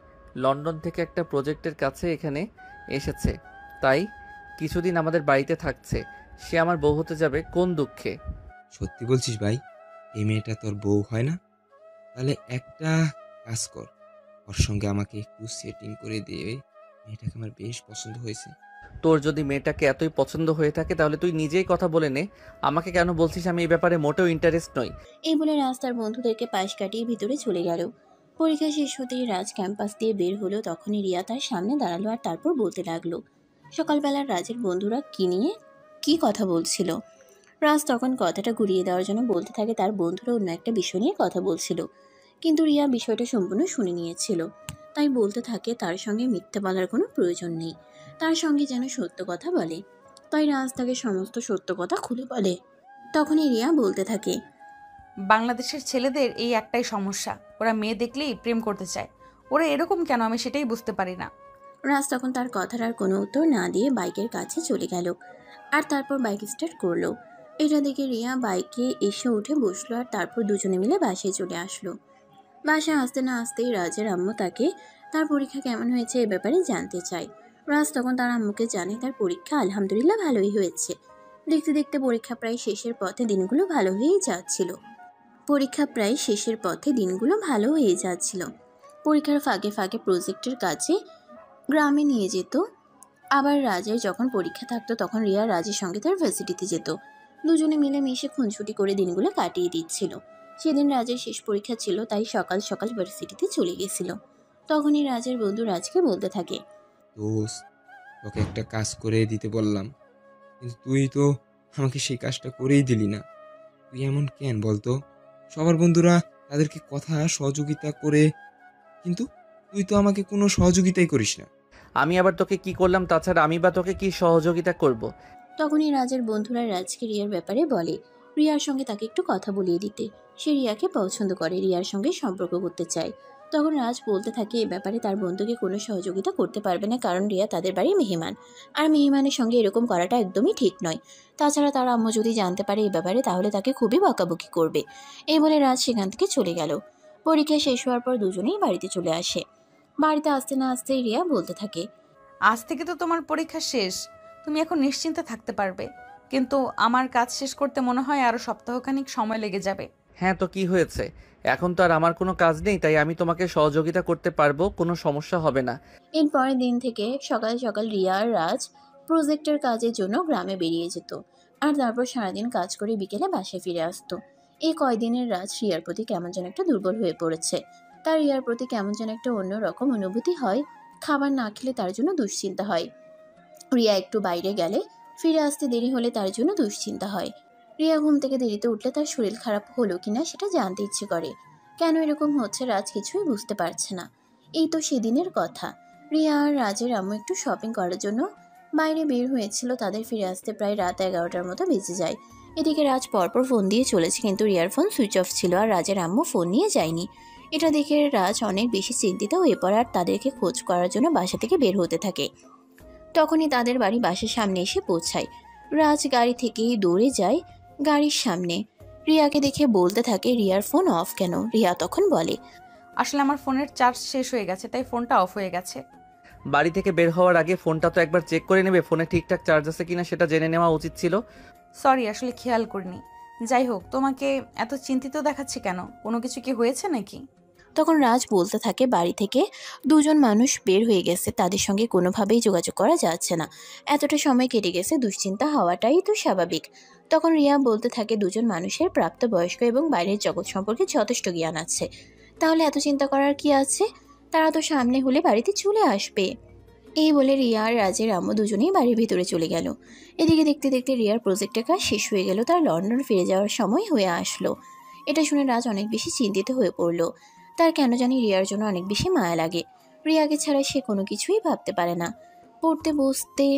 লন্ডন থেকে একটা প্রজেক্টের কাছে এখানে এসেছে, তাই কিছুদিন আমাদের বাড়িতে থাকছে। সে আমার বউ হতে যাবে কোন দুঃখে? সত্যি বলছিস ভাই? এই মেয়েটা তোর বউ হয় না? তাহলে একটা কাজ কর, ওর সঙ্গে আমাকে একটু সেটিং করে দিয়ে। মেয়েটাকে আমার বেশ পছন্দ হয়েছে। তোর যদি মেয়েটাকে এতই পছন্দ হয়ে থাকে তাহলে তুই নিজেই কথা বলে নে। আমাকে কেন বলছিস? আমি এই ব্যাপারে মোটেও ইন্টারেস্ট নই। এই বলে রাজ তার বন্ধুদেরকে পাশ কাটিয়ে ভিতরে চলে গেল। পরীক্ষা শেষ হতেই রাজ ক্যাম্পাস দিয়ে বের হলো। তখনই রিয়া তার সামনে দাঁড়ালো আর তারপর বলতে লাগলো, সকালবেলা রাজের বন্ধুরা কি নিয়ে কি কথা বলছিল। রাজ তখন কথাটা ঘুরিয়ে দেওয়ার জন্য বলতে থাকে তার বন্ধুরা অন্য একটা বিষয় নিয়ে কথা বলছিল, কিন্তু রিয়া বিষয়টা সম্পূর্ণ শুনে নিয়েছিল। তাই বলতে থাকে তার সঙ্গে মিথ্যে বলার কোনো প্রয়োজন নেই, তার সঙ্গে যেন সত্য কথা বলে। তাই রাজ তাকে সমস্ত সত্য কথা খুলে বলে। তখনই রিয়া বলতে থাকে, বাংলাদেশের ছেলেদের এই একটাই সমস্যা, ওরা মেয়ে দেখলেই প্রেম করতে চায়। ওরা এরকম কেন আমি সেটাই বুঝতে পারি না। রাজ তখন তার কথার আর কোনো উত্তর না দিয়ে বাইকের কাছে চলে গেল, আর তারপর বাইক স্টার্ট করলো। এটা দেখে রিয়া বাইকে এসে উঠে বসলো, আর তারপর দুজনে মিলে বাসায় চলে আসলো। বাসায় আসতে না আসতেই রাজের আম্মু তাকে তার পরীক্ষা কেমন হয়েছে এ ব্যাপারে জানতে চায়। রাজ তখন তার আম্মুকে জানে তার পরীক্ষা আলহামদুলিল্লাহ ভালোই হয়েছে। দেখতে দেখতে পরীক্ষা প্রায় শেষের পথে দিনগুলো ভালো হয়ে যাচ্ছিল। পরীক্ষার ফাঁকে ফাঁকে প্রজেক্টের কাজে গ্রামে নিয়ে যেত। আবার রাজের যখন পরীক্ষা থাকতো তখন রিয়া রাজের সঙ্গে তার ভার্সিটিতে যেত। দুজনে মিলে মিশে খুনসুটি করে দিনগুলো কাটিয়ে দিচ্ছিল। সেদিন রাজের শেষ পরীক্ষা ছিল, তাই সকাল সকাল ভার্সিটিতে চলে গেছিল। তখনই রাজের বন্ধু রাজকে বলতে থাকে, দোস্ত, তোকে একটা কাজ করে দিতে বললাম, কিন্তু তুই তো আমাকে সেই কাজটা করেই দিলি না। তুই এমন কেন বলতো? সবার বন্ধুরা তাদেরকে কথা সহযোগিতা করে, কিন্তু তুই তো আমাকে কোনো সহযোগিতাই করিস না। আমি আবার তোকে কি করলাম? তাছাড়া আমি বা তোকে কি সহযোগিতা করব? তখনই রাজের বন্ধুরা রাজকে রিয়ার ব্যাপারে বলে রিয়ার সঙ্গে তাকে একটু কথা বলিয়ে দিতে। সে রিয়াকে পছন্দ করে, রিয়ার সঙ্গে সম্পর্ক করতে চায়। তখন রাজ বলতে থাকে এ ব্যাপারে তার বন্ধুকে কোনো সহযোগিতা করতে পারবে না, কারণ রিয়া তাদের বাড়ির মেহমান, আর মেহমানের সঙ্গে এরকম করাটা একদমই ঠিক নয়। তাছাড়া তার আম্মু যদি জানতে পারে এ ব্যাপারে তাহলে তাকে খুবই বকাবকি করবে। এই বলে রাজ সেখান থেকে চলে গেল। পরীক্ষা শেষ হওয়ার পর দুজনেই বাড়িতে চলে আসে। বাড়িতে আসতে না আসতেই রিয়া বলতে থাকে, আজ থেকে তো তোমার পরীক্ষা শেষ, তুমি এখন নিশ্চিন্তে থাকতে পারবে। কিন্তু আমার কাজ শেষ করতে মনে হয় আরও সপ্তাহখানিক সময় লেগে যাবে। হ্যাঁ, তো কি হয়েছে? এখন তো আর আমার কোনো কাজ নেই, তাই আমি তোমাকে সহযোগিতা করতে পারবো, কোনো সমস্যা হবে না। এর পরের দিন থেকে সকাল সকাল রিয়া আর রাজ প্রজেক্টের কাজের জন্য গ্রামে বেরিয়ে যেত, আর তারপর সারাদিন কাজ করে বিকেলে বাসায় ফিরে আসতো। এই কয়দিনের রাজ রিয়ার প্রতি কেমন যেন একটা দুর্বল হয়ে পড়েছে। তার রিয়ার প্রতি কেমন যেন একটা অন্যরকম অনুভূতি হয়। খাবার না খেলে তার জন্য দুশ্চিন্তা হয়। রিয়া একটু বাইরে গেলে ফিরে আসতে দেরি হলে তার জন্য দুশ্চিন্তা হয়। রিয়া ঘুম থেকে দেরিতে উঠলে তার শরীর খারাপ হলো কিনা সেটা জানতে ইচ্ছে করে। কেন এরকম হচ্ছে রাজ কিছুই বুঝতে পারছে না। এই তো সেদিনের কথা, রিয়া আর রাজের আম্মু একটু শপিং করার জন্য বাইরে বের হয়েছিল। তাদের ফিরে আসতে প্রায় রাত 11টার মতো বেজে যায়। এদিকে রাজ পরপর ফোন দিয়ে চলেছে, কিন্তু রিয়ার ফোন সুইচ অফ ছিল, আর রাজের আম্মু ফোন নিয়ে যায়নি। এটা দেখে রাজ অনেক বেশি চিন্তিত হয়ে পড়ে, আর তাদেরকে খোঁজ করার জন্য বাসা থেকে বের হতে থাকে। তখনই তাদের বাড়ি বাসার সামনে এসে পৌঁছায়। রাজ গাড়ি থেকেই দৌড়ে যায় গাড়ির সামনে। রিয়াকে দেখে বলতে থাকে রিয়ার ফোন অফ কেন? রিয়া তখন বলে, আসলে আমার ফোনের চার্জ শেষ হয়ে গেছে, তাই ফোনটা অফ হয়ে গেছে। বাড়ি থেকে বের হওয়ার আগে ফোনটা তো একবার চেক করে নেবে, ফোনে ঠিকঠাক চার্জ আছে কিনা সেটা জেনে নেওয়া উচিত ছিল। সরি, আসলে খেয়াল করিনি। যাই হোক, তোমাকে এত চিন্তিত দেখাচ্ছে কেন? কোনো কিছু কি হয়েছে নাকি? তখন রাজ বলতে থাকে বাড়ি থেকে দুজন মানুষ বের হয়ে গেছে, তাদের সঙ্গে কোনোভাবেই যোগাযোগ করা যাচ্ছে না। এতটা সময় কেটে গেছে, দুশ্চিন্তা হওয়াটাই তো স্বাভাবিক। তখন রিয়া বলতে থাকে দুজন মানুষের প্রাপ্তবয়স্ক এবং বাইরের জগৎ সম্পর্কে যথেষ্ট জ্ঞান আছে, তাহলে এত চিন্তা করার কি আছে? তারা তো সামনে হলে বাড়িতে চলে আসবে। এই বলে রিয়া আর রাজের আম্মু দুজনেই বাড়ির ভিতরে চলে গেল। এদিকে দেখতে দেখতে রিয়ার প্রজেক্টের কাজ শেষ হয়ে গেল, তার লন্ডন ফিরে যাওয়ার সময় হয়ে আসলো। এটা শুনে রাজ অনেক বেশি চিন্তিত হয়ে পড়লো। তার কেন জানি রিয়ার জন্য অনেক বেশি মায়া লাগে। রিয়াকে ছাড়া সে কোনো কিছুই ভাবতে পারে না। পড়তে বসতে,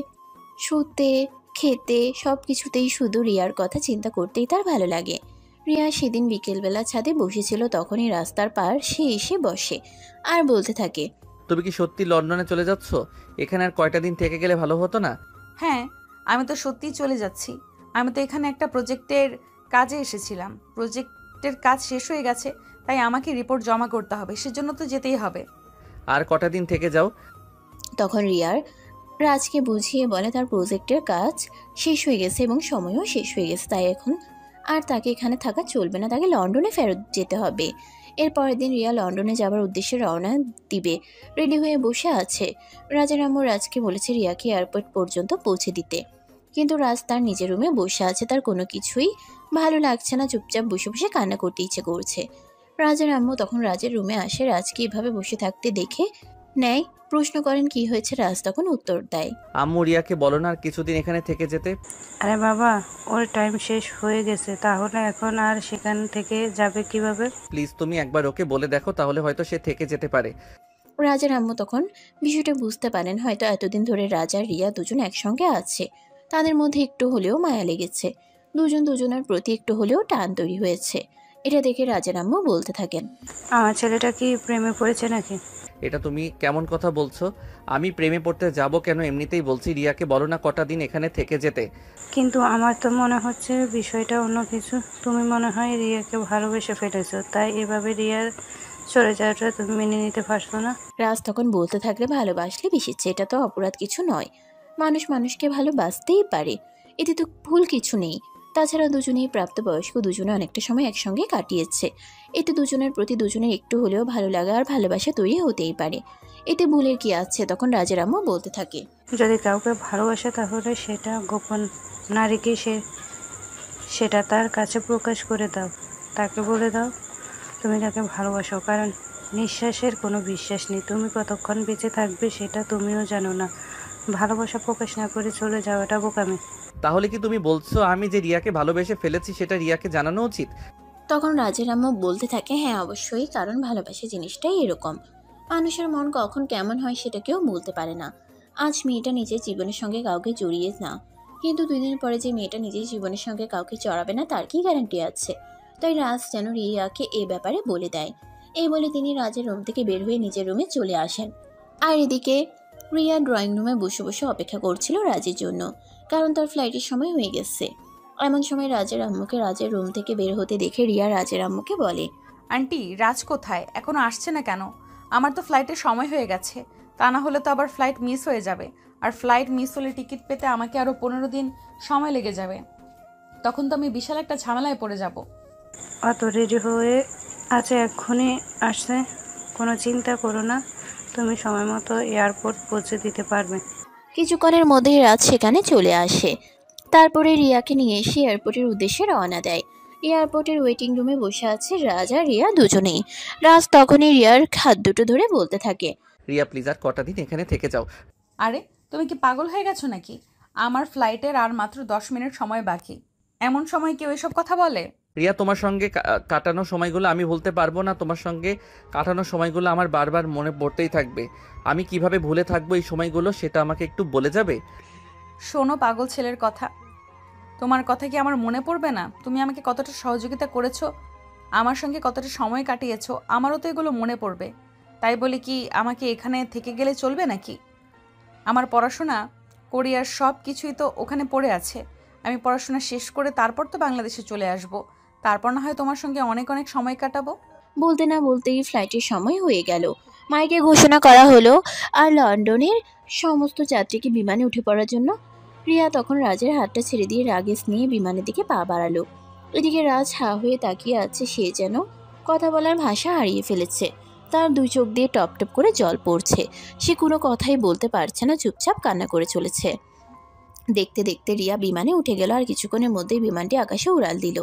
শুতে, খেতে সব কিছুতেই শুধু রিয়ার কথা চিন্তা করতেই তার ভালো লাগে। রিয়া সেদিন বিকেলবেলা ছাদে বসেছিল, তখনই রাস্তার পার সে এসে বসে আর বলতে থাকে, তুমি কি সত্যি লন্ডনে চলে যাচ্ছ? এখানে আর কয়টা দিন থেকে গেলে ভালো হতো না? হ্যাঁ, আমি তো সত্যিই চলে যাচ্ছি। আমি তো এখানে একটা প্রজেক্টের কাজে এসেছিলাম। প্রজেক্টের কাজ শেষ হয়ে গেছে, তাই আমাকে রিপোর্ট জমা করতে হবে, সেজন্য তো যেতেই হবে। আর কটা দিন থেকে যাও। তখন রিয়ার রাজকে বুঝিয়ে বলে তার প্রজেক্টের কাজ শেষ হয়ে গেছে এবং সময়ও শেষ হয়ে গেছে, তাই এখন আর তাকে এখানে থাকা চলবে না, তাকে লন্ডনে ফেরত যেতে হবে। এর পরের দিন রিয়া লন্ডনে যাবার উদ্দেশ্যে রওনা দিবে, রেডি হয়ে বসে আছে। রাজের আম্মু রাজকে বলেছে রিয়াকে এয়ারপোর্ট পর্যন্ত পৌঁছে দিতে, কিন্তু রাজ তার নিজের রুমে বসে আছে। তার কোনো কিছুই ভালো লাগছে না, চুপচাপ বসে বসে কান্না করতে ইচ্ছে করছে। রাজের আম্মু তখন রাজের রুমে আসে। রাজকে এভাবে বসে থাকতে দেখে নেয়। প্রশ্ন করেন কি হয়েছে, রাজ তখন উত্তর দেয়। আম্মু রিয়াকে বলো না আর কিছুদিন এখানে থেকে যেতে। আরে বাবা, ওর টাইম শেষ হয়ে গেছে, তাহলে এখন আর সেখান থেকে যাবে কিভাবে? প্লিজ তুমি একবার ওকে বলে দেখো, তাহলে হয়তো সে থেকে যেতে পারে। রাজার আম্মু তখন বিষয়টা বুঝতে পারেন, হয়তো এতদিন ধরে রাজা আর রিয়া দুজন একসঙ্গে আছে, তাদের মধ্যে একটু হলেও মায়া লেগেছে, দুজন দুজনের প্রতি একটু হলেও টান তৈরি হয়েছে। এটা দেখে রাজার আম্মু বলতে থাকেন, আমার ছেলেটা কি প্রেমে পড়েছে নাকি? এটা তুমি কেমন কথা বলছো? আমি প্রেমে পড়তে যাব কেন? এমনিতেই বলছি রিয়াকে বলো না কটা দিন এখানে থেকে যেতে। কিন্তু আমার তো মনে হচ্ছে বিষয়টা অন্য কিছু। তুমি মনে হয় রিয়াকে ভালোবেসে ফেলেছো, তাই এভাবে রিয়ার চলে যাওয়াটা তুমি মেনে নিতে পারছো না। রাজ তখন বলতে থাকলে, ভালোবাসলে বেশিচ্ছে, এটা তো অপরাধ কিছু নয়, মানুষ মানুষকে ভালোবাসতেই পারে, এতে তো ভুল কিছু নেই। তাছাড়া দুজনেই প্রাপ্তবয়স্ক, দুজনে অনেকটা সময় একসঙ্গে কাটিয়েছে, এতে দুজনের প্রতি দুজনের একটু হলেও ভালো লাগা আর ভালোবাসা তৈরি হতেই পারে, এতে ভুলের কি আছে। তখন রাজের আম্মু বলতে থাকে, যদি কাউকে ভালোবাসে তাহলে সেটা গোপন না রেখে সেটা তার কাছে প্রকাশ করে দাও। তাকে বলে দাও তুমি তাকে ভালোবাসো, কারণ নিঃশ্বাসের কোনো বিশ্বাস নেই। তুমি কতক্ষণ বেঁচে থাকবে সেটা তুমিও জানো না। ভালোবাসা প্রকাশ না করে চলে যাওয়াটা বোকামি। তাহলে কি তুমি বলছো আমি যে রিয়াকে ভালোবেসে ফেলেছি সেটা রিয়াকে জানানো উচিত? তখন রাজের আম্মু বলতে থাকে, হ্যাঁ অবশ্যই, কারণ ভালোবাসা জিনিসটাই এরকম, মানুষের মন কখন কেমন হয় সেটা কেউ বলতে পারে না। আজ মেয়েটা নিজের জীবনের সঙ্গে কাউকে জড়িয়ে না, কিন্তু 2 দিন পরে যে মেয়েটা নিজের জীবনের সঙ্গে কাউকে জড়াবে না তার কি গ্যারান্টি আছে। তাই রাজ যেন রিয়াকে এ ব্যাপারে বলে দেয়। এই বলে তিনি রাজের রুম থেকে বের হয়ে নিজের রুমে চলে আসেন। আর এদিকে রিয়া ড্রয়িং রুমে বসে বসে অপেক্ষা করছিল রাজের জন্য, কারণ তার ফ্লাইটের সময় হয়ে গেছে। এমন সময় রাজের আম্মুকে রাজের রুম থেকে বের হতে দেখে রিয়া রাজের আম্মুকে বলে, আন্টি, রাজ কোথায়? এখনো আসছে না কেন? আমার তো ফ্লাইটের সময় হয়ে গেছে, তা না হলে তো আবার ফ্লাইট মিস হয়ে যাবে, আর ফ্লাইট মিস হলে টিকিট পেতে আমাকে আরও 15 দিন সময় লেগে যাবে, তখন তো আমি বিশাল একটা ঝামেলায় পড়ে যাব। অত রেডি হয়ে আছে, এক্ষুনি আসছে, কোনো চিন্তা করো না, তুমি সময় মতো এয়ারপোর্ট পৌঁছে দিতে পারবে। কিছুক্ষণের মধ্যেই রাজ সেখানে চলে আসে। তারপরে রিয়াকে নিয়ে এসে এয়ারপোর্টের উদ্দেশ্যে রওনা দেয়। এয়ারপোর্টের ওয়েটিং রুমে বসে আছে রাজ আর রিয়া দুজনেই। রাজ তখনই রিয়ার হাত দুটো ধরে বলতে থাকে, রিয়া প্লিজ আর কটা দিন এখানে থেকে যাও। আরে, তুমি কি পাগল হয়ে গেছো নাকি? আমার ফ্লাইটের আর মাত্র 10 মিনিট সময় বাকি, এমন সময় কেউ এসব কথা বলে? রিয়া তোমার সঙ্গে কাটানো সময়গুলো আমি ভুলতে পারবো না। তোমার সঙ্গে কাটানো সময়গুলো আমার বারবার মনে পড়তেই থাকবে। আমি কিভাবে ভুলে থাকবো এই সময়গুলো সেটা আমাকে একটু বলে যাবে? শোনো পাগল ছেলের কথা, তোমার কথা কি আমার মনে পড়বে না? তুমি আমাকে কতটা সহযোগিতা করেছো, আমার সঙ্গে কতটা সময় কাটিয়েছো, আমারও তো এগুলো মনে পড়বে। তাই বলে কি আমাকে এখানে থেকে গেলে চলবে নাকি? আমার পড়াশোনা, কোরিয়ার সব কিছুই তো ওখানে পড়ে আছে। আমি পড়াশোনা শেষ করে তারপর তো বাংলাদেশে চলে আসব, তারপর না হয় তোমার সঙ্গে অনেক অনেক সময় কাটাবো। বলতে না বলতেই ফ্লাইটের সময় হয়ে গেল। মাইকে ঘোষণা করা হলো আর লন্ডনের সমস্ত যাত্রীকে বিমানে উঠে পড়ার জন্য। রিয়া তখন রাজের হাতটা ছেড়ে দিয়ে রাগেশ নিয়ে বিমানের দিকে পা বাড়ালো। এদিকে রাজ হা হয়ে তাকিয়ে আছে, সে যেন কথা বলার ভাষা হারিয়ে ফেলেছে। তার 2 চোখ দিয়ে টপ টপ করে জল পড়ছে, সে কোনো কথাই বলতে পারছে না, চুপচাপ কান্না করে চলেছে। দেখতে দেখতে রিয়া বিমানে উঠে গেল আর কিছুক্ষণের মধ্যেই বিমানটি আকাশে উড়াল দিল।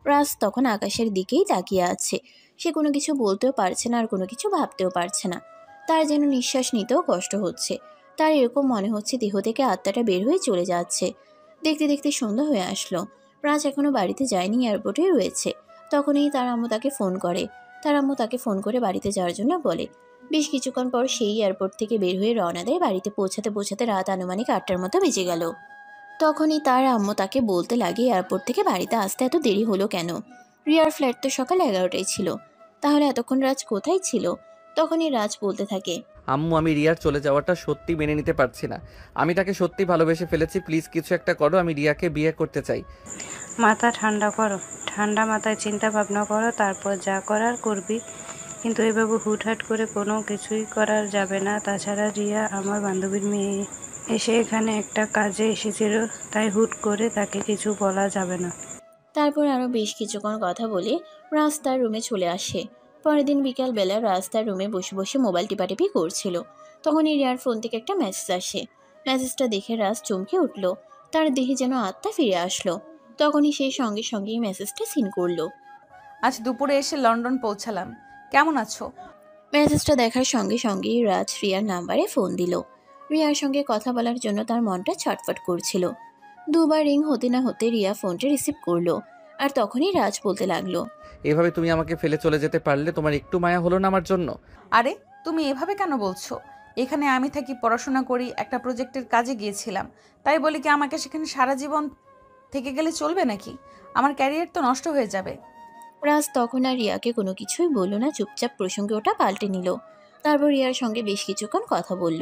রাজ তখন আকাশের দিকেই তাকিয়ে আছে, সে কোনো কিছু বলতেও পারছে না আর কোনো কিছু ভাবতেও পারছে না। তার যেন নিঃশ্বাস নিতেও কষ্ট হচ্ছে, তার এরকম মনে হচ্ছে দেহ থেকে আত্মাটা বের হয়ে চলে যাচ্ছে। দেখতে দেখতে সন্ধ্যা হয়ে আসলো। রাজ এখনো বাড়িতে যায়নি, এয়ারপোর্টেই রয়েছে। তখনই তার আম্মু তাকে ফোন করে। তার আম্মু তাকে ফোন করে বাড়িতে যাওয়ার জন্য বলে। বেশ কিছুক্ষণ পর সেই এয়ারপোর্ট থেকে বের হয়ে রওনা দেয়। বাড়িতে পৌঁছাতে পৌঁছাতে রাত আনুমানিক 8টার মতো বেজে গেল। তখনই তার আম্মু তাকে বলতে লাগে, এয়ারপোর্ট থেকে বাড়িতে আসতে এত দেরি হলো কেন? রিয়ার ফ্লাইট তো সকাল 11টায় ছিল, তাহলে এতক্ষণ রাজ কোথায় ছিল? তখনই রাজ বলতে থাকে, আম্মু আমি রিয়ার চলে যাওয়াটা সত্যি মেনে নিতে পারছি না। আমি তাকে সত্যি ভালোবেসে ফেলেছি। প্লিজ কিছু একটা করো, আমি রিয়াকে বিয়ে করতে চাই। মাথা ঠান্ডা করো, ঠান্ডা মাথায় চিন্তা ভাবনা করো, তারপর যা করার করবি, কিন্তু এভাবে হুটহাট করে কোনো কিছুই করা যাবে না। তাছাড়া রিয়া আমার বান্ধবীর মেয়ে, এসে এখানে একটা কাজে এসেছিল, তাই হুট করে তাকে কিছু বলা যাবে না। তারপর আরও বেশ কিছুক্ষণ কথা বলে রাজ তার রুমে চলে আসে। পরের দিন বিকালবেলা রাজ তার রুমে বসে বসে মোবাইল টিপাটিপি করছিল। তখনই রিয়ার ফোন থেকে একটা মেসেজ আসে। মেসেজটা দেখে রাজ চমকে উঠল, তার দেহে যেন আত্মা ফিরে আসলো। তখনই সেই সঙ্গে সঙ্গেই মেসেজটা সিন করলো। আজ দুপুরে এসে লন্ডন পৌঁছালাম, কেমন আছো? মেসেজটা দেখার সঙ্গে সঙ্গেই রাজ রিয়ার নাম্বারে ফোন দিল। রিয়ার সঙ্গে কথা বলার জন্য তার মনটা ছটফট করছিল। দুবার রিং হতে না হতে রিয়া ফোনটা রিসিভ করলো। আর তখনই রাজ বলতে লাগলো, এভাবে তুমি আমাকে ফেলে চলে যেতে পারলে তোমার একটু মায়া হলো না আমার জন্য? আরে তুমি এভাবে কেন বলছো? এখানে আমি থাকি, পড়াশোনা করি, একটা প্রজেক্টের কাজে গিয়েছিলাম, তাই বলি কি আমাকে সেখানে সারা জীবন থেকে গেলে চলবে নাকি? আমার ক্যারিয়ার তো নষ্ট হয়ে যাবে। রাজ তখন আর রিয়াকে কোনো কিছুই বলল না, চুপচাপ প্রসঙ্গে ওটা পাল্টে নিল। তারপর রিয়ার সঙ্গে বেশ কিছুক্ষণ কথা বলল।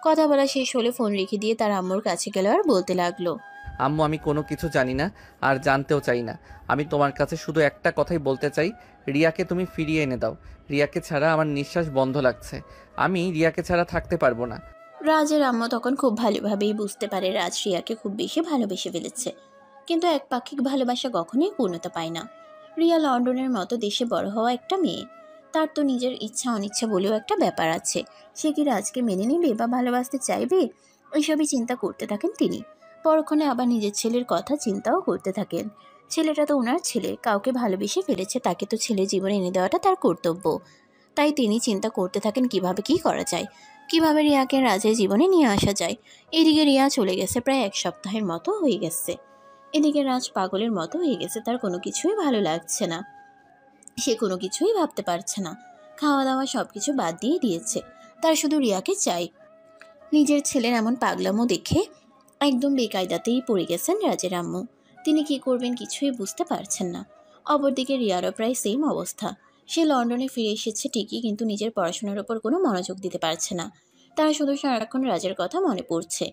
কথা বলা শেষ হলে ফোন রেখে দিয়ে তার আম্মুর কাছে গেল আর বলতে লাগলো, আম্মু, আমি কোনো কিছু জানি না আর জানতেও চাই না। আমি তোমার কাছে শুধু একটা কথাই বলতে চাই, রিয়াকে তুমি ফিরিয়ে এনে দাও। রিয়াকে ছাড়া আমার নিঃশ্বাস বন্ধ লাগছে। আমি রিয়াকে ছাড়া থাকতে পারবো না। রাজের আম্মু তখন খুব ভালোভাবেই বুঝতে পারে রাজ রিয়াকে খুব বেশি ভালোবেসে ফেলেছে, কিন্তু একপাক্ষিক ভালোবাসা কখনোই পূর্ণতা পায় না। রিয়া লন্ডনের মতো দেশে বড় হওয়া একটা মেয়ে, তার তো নিজের ইচ্ছা অনিচ্ছা বলেও একটা ব্যাপার আছে। সে কি রাজকে মেনে নেবে বা ভালোবাসতে চাইবে? ওইসবই চিন্তা করতে থাকেন তিনি। পরক্ষণে আবার নিজের ছেলের কথা চিন্তাও করতে থাকেন। ছেলেটা তো ওনার ছেলে, কাউকে ভালোবেসে ফেলেছে, তাকে তো ছেলের জীবনে এনে দেওয়াটা তার কর্তব্য। তাই তিনি চিন্তা করতে থাকেন কিভাবে কি করা যায়, কিভাবে রিয়াকে রাজের জীবনে নিয়ে আসা যায়। এদিকে রিয়া চলে গেছে, প্রায় 1 সপ্তাহের মতো হয়ে গেছে। এদিকে রাজ পাগলের মতো হয়ে গেছে, তার কোনো কিছুই ভালো লাগছে না, সে কোনো কিছুই ভাবতে পারছে না। খাওয়া দাওয়া সবকিছু বাদ দিয়ে দিয়েছে, তার শুধু রিয়াকে চাই। নিজের ছেলের এমন পাগলামো দেখে একদম বেকায়দাতেই পড়ে গেছেন রাজের আম্মু। তিনি কি করবেন কিছুই বুঝতে পারছেন না। অপরদিকে রিয়ারও প্রায় সেম অবস্থা। সে লন্ডনে ফিরে এসেছে ঠিকই, কিন্তু নিজের পড়াশোনার ওপর কোনো মনোযোগ দিতে পারছে না। তার শুধু সারাক্ষণ রাজের কথা মনে পড়ছে,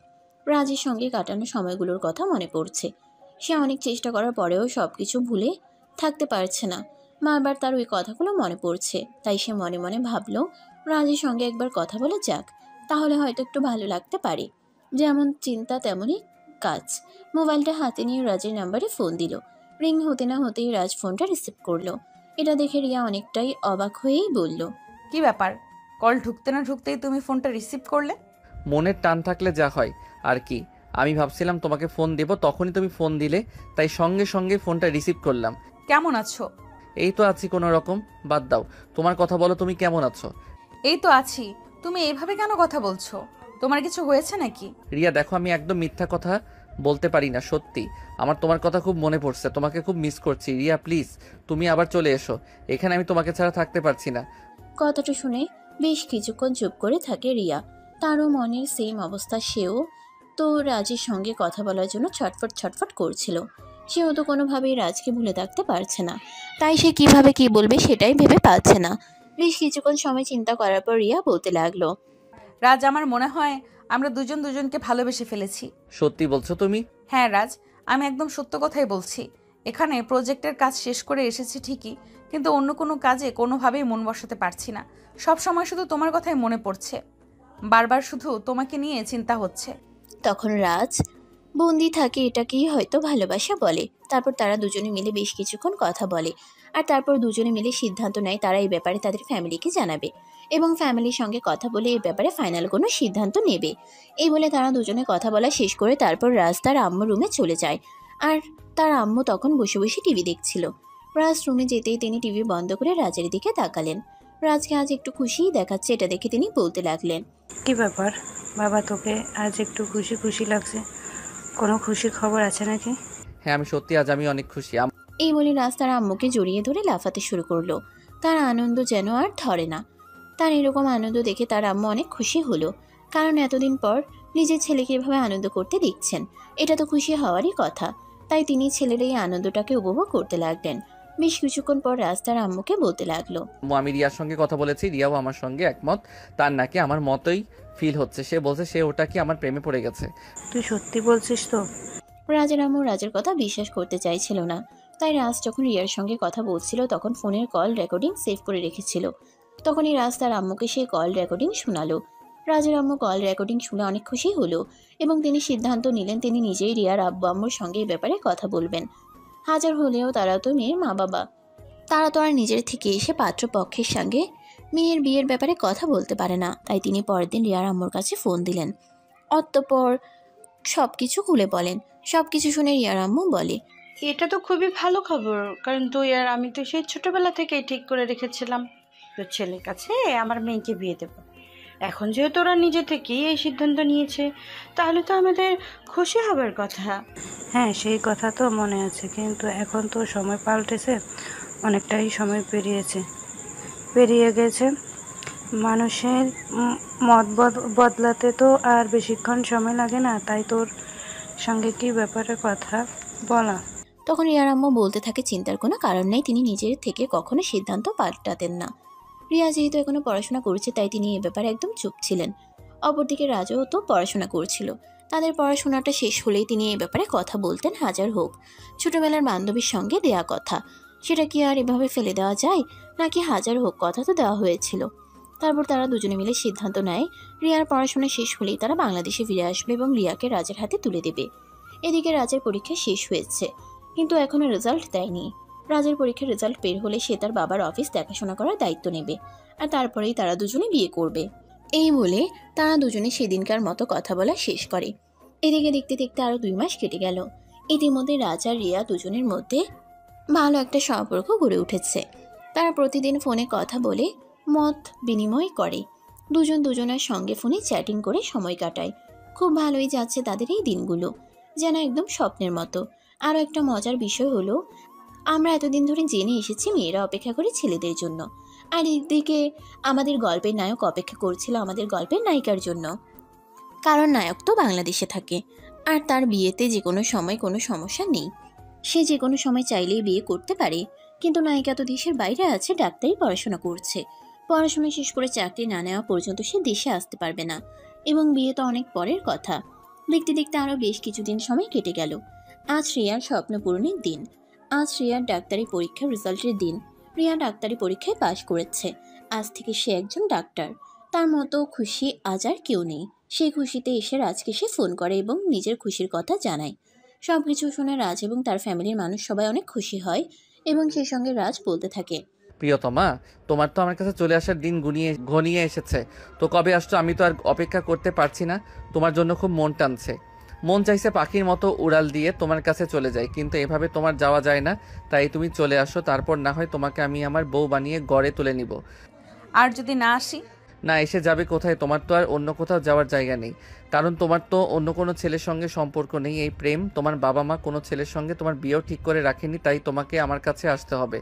রাজের সঙ্গে কাটানো সময়গুলোর কথা মনে পড়ছে। সে অনেক চেষ্টা করার পরেও সব কিছু ভুলে থাকতে পারছে না। বারবার তার ওই কথাগুলো মনে পড়ছে, তাই সে মনে মনে ভাবল রাজের সঙ্গে একবার কথা বলে যাক, তাহলে হয়তো একটু ভালো লাগতে পারে। যেমন চিন্তা তেমনই কাজ। মোবাইলটা হাতে নিয়ে রাজের নাম্বারে ফোন দিল। রিং হতে না হতেই রাজ ফোনটা রিসিভ করলো। এটা দেখে রিয়া অনেকটাই অবাক হয়েই বলল, কি ব্যাপার? কল ঢুকতে না ঢুকতেই তুমি ফোনটা রিসিভ করলে? মনের টান থাকলে যা হয় আর কি। আমি ভাবছিলাম তোমাকে ফোন দেব, তখনই তুমি ফোন দিলে, তাই সঙ্গে সঙ্গে ফোনটা রিসিভ করলাম। কেমন আছো? এই তো আছি কোনো রকম। বাদ দাও, তোমার কথা বলো, তুমি কেমন আছো? এই তো আছি। তুমি এভাবে কেন কথা বলছো? তোমার কিছু হয়েছে নাকি? রিয়া দেখো, আমি একদম মিথ্যা কথা বলতে পারি না, সত্যি। আমার তোমার কথা খুব মনে পড়ছে, তোমাকে খুব মিস করছি। রিয়া প্লিজ, তুমি আবার চলে এসো, এখানে আমি তোমাকে ছাড়া থাকতে পারছি না। কথাটা শুনে বেশ কিছুক্ষণ চুপ করে থাকে রিয়া। তারও মনের সেম অবস্থা, সেও তো রাজের সঙ্গে কথা বলার জন্য ছটফট ছটফট করছিল। সেও তো কোনোভাবেই রাজকে ভুলে থাকতে পারছে না, তাই সে কিভাবে কি বলবে সেটাই ভেবে পাচ্ছে না। বেশ কিছুক্ষণ সময় চিন্তা করার পর রিয়া বলতে লাগলো, রাজ, আমার মনে হয় আমরা দুজন দুজনকে ভালোবেসে ফেলেছি। সত্যি বলছো তুমি? হ্যাঁ রাজ, আমি একদম সত্য কথাই বলছি। এখানে প্রজেক্টের কাজ শেষ করে এসেছি ঠিকই, কিন্তু অন্য কোনো কাজে কোনোভাবেই মন বসাতে পারছি না। সব সময় শুধু তোমার কথাই মনে পড়ছে, বারবার শুধু তোমাকে নিয়ে চিন্তা হচ্ছে। তখন রাজ বন্দি থাকে এটাকেই হয়তো ভালোবাসা বলে। তারপর তারা দুজনে মিলে বেশ কিছুক্ষণ কথা বলে, আর তারপর দুজনে মিলে সিদ্ধান্ত নেয় তারা এই ব্যাপারে তাদের ফ্যামিলিকে জানাবে এবং ফ্যামিলির সঙ্গে কথা বলে এই ব্যাপারে ফাইনাল কোনো সিদ্ধান্ত নেবে। এই বলে তারা দুজনে কথা বলা শেষ করে তারপর রাজ তার আম্মু রুমে চলে যায়। আর তার আম্মু তখন বসে বসে টিভি দেখছিল। রাজ রুমে যেতেই তিনি টিভি বন্ধ করে রাজের দিকে তাকালেন। রাজকে আজ একটু খুশিই দেখাচ্ছে, এটা দেখে তিনি বলতে লাগলেন, কি ব্যাপার বাবা, তোকে আজ একটু খুশি খুশি লাগছে? কোনো খুশি খবর আছে নাকি? হ্যাঁ, আমি সত্যি আজ আমি অনেক খুশি। এই বলে রাজ তার আম্মুকে জড়িয়ে ধরে লাফাতে শুরু করলো। তার আনন্দ যেন আর ধরে না। তার এরকম আনন্দ দেখে তার আম্মু অনেক খুশি হলো, কারণ এতদিন পর নিজের ছেলেকে এভাবে আনন্দ করতে দেখছেন, এটা তো খুশি হওয়ারই কথা। তাই তিনি ছেলের এই আনন্দটাকে উপভোগ করতে লাগলেন। বেশ কিছুক্ষণ পর রাজ তার আম্মুকে বলতে লাগলো, আমি রিয়ার সঙ্গে কথা বলেছি, রিয়াও আমার সঙ্গে একমত। তার নাকি আমার মতোই ফিল হচ্ছে। সে বলছে সে ওটা কি আমার প্রেমে পড়ে গেছে। তুই সত্যি বলছিস তো? রাজের আম্মু রাজের কথা বিশ্বাস করতে চাইছিল না। তাই রাজ যখন রিয়ার সঙ্গে কথা বলছিল তখন ফোনের কল রেকর্ডিং সেভ করে রেখেছিল। তখনই রাজ তার আম্মুকে সেই কল রেকর্ডিং শোনালো। রাজের আম্মু কল রেকর্ডিং শুনে অনেক খুশি হলো এবং তিনি সিদ্ধান্ত নিলেন তিনি নিজেই রিয়ার আব্বু আম্মুর সঙ্গে এই ব্যাপারে কথা বলবেন। হাজার হলেও তারা তো মেয়ের মা বাবা, তারা তো আর নিজের থেকে এসে পাত্রপক্ষের সঙ্গে মেয়ের বিয়ের ব্যাপারে কথা বলতে পারে না। তাই তিনি পরের দিন রিয়ার আম্মুর কাছে ফোন দিলেন। অতঃপর সব কিছু খুলে বলেন। সব কিছু শুনে রিয়ার আম্মু বলে, এটা তো খুবই ভালো খবর, কারণ তুই আর আমি তো সেই ছোটবেলা থেকেই ঠিক করে রেখেছিলাম তোর ছেলের কাছে আমার মেয়েকে বিয়ে দেবো। এখন যেহেতু ওরা নিজে থেকেই এই সিদ্ধান্ত নিয়েছে, তাহলে তো আমাদের খুশি হবার কথা। হ্যাঁ, সেই কথা তো মনে আছে, কিন্তু এখন তো সময় পাল্টেছে, অনেকটাই সময় পেরিয়ে গেছে। মানুষের মত বদলাতে তো আর বেশিক্ষণ সময় লাগে না। তাই তোর সঙ্গে কি ব্যাপারে কথা বলা। তখন রিয়ার আম্মু বলতে থাকে চিন্তার কোনো কারণ নেই, তিনি নিজের থেকে কখনো সিদ্ধান্ত পাল্টাতেন না। রিয়া যেহেতু এখনো পড়াশোনা করছে তাই তিনি এ ব্যাপারে একদম চুপ ছিলেন। অপরদিকে রাজও তো পড়াশোনা করছিল। তাদের পড়াশোনাটা শেষ হলেই তিনি এ ব্যাপারে কথা বলতেন, হাজার হোক ছোটবেলার বান্ধবীর সঙ্গে দেয়া কথা। সেটা কি আর এভাবে ফেলে দেওয়া যায়? নাকি হাজার হোক কথা তো দেওয়া হয়েছিল। তারপর তারা দুজনে মিলে সিদ্ধান্ত নেয় রিয়ার পড়াশোনা শেষ হলেই তারা বাংলাদেশে ফিরে আসবে এবং রিয়াকে রাজের হাতে তুলে দেবে। এদিকে রাজের পরীক্ষা শেষ হয়েছে, কিন্তু এখনো রেজাল্ট দেয়নি। রাজের পরীক্ষার রেজাল্ট বের হলে সে তার বাবার অফিস দেখাশোনা করার দায়িত্ব নেবে, আর তারপরেই তারা দুজনে বিয়ে করবে। এই বলে তারা দুজনে সেদিনকার মতো কথা বলা শেষ করে। এদিকে দেখতে দেখতে আরো 2 মাস কেটে গেল। ইতিমধ্যে রাজ আর রিয়া দুজনের মধ্যে ভালো একটা সম্পর্ক গড়ে উঠেছে। তারা প্রতিদিন ফোনে কথা বলে মত বিনিময় করে। দুজন দুজনের সঙ্গে ফোনে চ্যাটিং করে সময় কাটায়। খুব ভালোই যাচ্ছে তাদের এই দিনগুলো, যেন একদম স্বপ্নের মতো। আরও একটা মজার বিষয় হলো, আমরা এতদিন ধরে জেনে এসেছি মেয়েরা অপেক্ষা করে ছেলেদের জন্য, আর এদিকে আমাদের গল্পের নায়ক অপেক্ষা করছিল আমাদের গল্পের নায়িকার জন্য। কারণ নায়ক তো বাংলাদেশে থাকে, আর তার বিয়েতে যে কোনো সময় কোনো সমস্যা নেই, সে যে কোনো সময় চাইলেই বিয়ে করতে পারে। কিন্তু নায়িকা তো দেশের বাইরে আছে, ডাক্তারি পড়াশোনা করছে। পড়াশোনা শেষ করে চাকরি না নেওয়া পর্যন্ত সে দেশে আসতে পারবে না, এবং বিয়ে তো অনেক পরের কথা। দেখতে দেখতে আরও বেশ কিছুদিন সময় কেটে গেল। আজ রিয়ার স্বপ্ন পূরণের দিন। আজ রিয়ার ডাক্তারি পরীক্ষার রেজাল্টের দিন। রিয়া ডাক্তারি পরীক্ষায় পাশ করেছে। আজ থেকে সে একজন ডাক্তার। তার মতো খুশি আজ আর কেউ নেই। সেই খুশিতে এসে রাজকে সে ফোন করে এবং নিজের খুশির কথা জানায়। সবকিছু শুনে রাজ এবং তার ফ্যামিলির মানুষ সবাই অনেক খুশি হয়, এবং সেই সঙ্গে রাজ বলতে থাকে, প্রিয়তমা, তোমার তো আমার কাছে চলে আসার দিন ঘনিয়ে এসেছে। তো কবে আসছো? আমি তো আর অপেক্ষা করতে পারছি না। তোমার জন্য খুব মন টানছে। মন চাইছে পাখির মতো উড়াল দিয়ে তোমার কাছে চলে যায়, কিন্তু এভাবে তোমার যাওয়া যায় না। তাই তুমি চলে আসো, তারপর না হয় তোমাকে আমি আমার বউ বানিয়ে গড়ে তুলে নিব। আর যদি না আসি? না, এসে যাবে কোথায়? তোমার তো আর অন্য কোথাও যাওয়ার জায়গা নেই, কারণ তোমার তো অন্য কোনো ছেলের সঙ্গে সম্পর্ক নেই। এই প্রেম, তোমার বাবা মা কোনো ছেলের সঙ্গে তোমার বিয়েও ঠিক করে রাখেনি, তাই তোমাকে আমার কাছে আসতে হবে।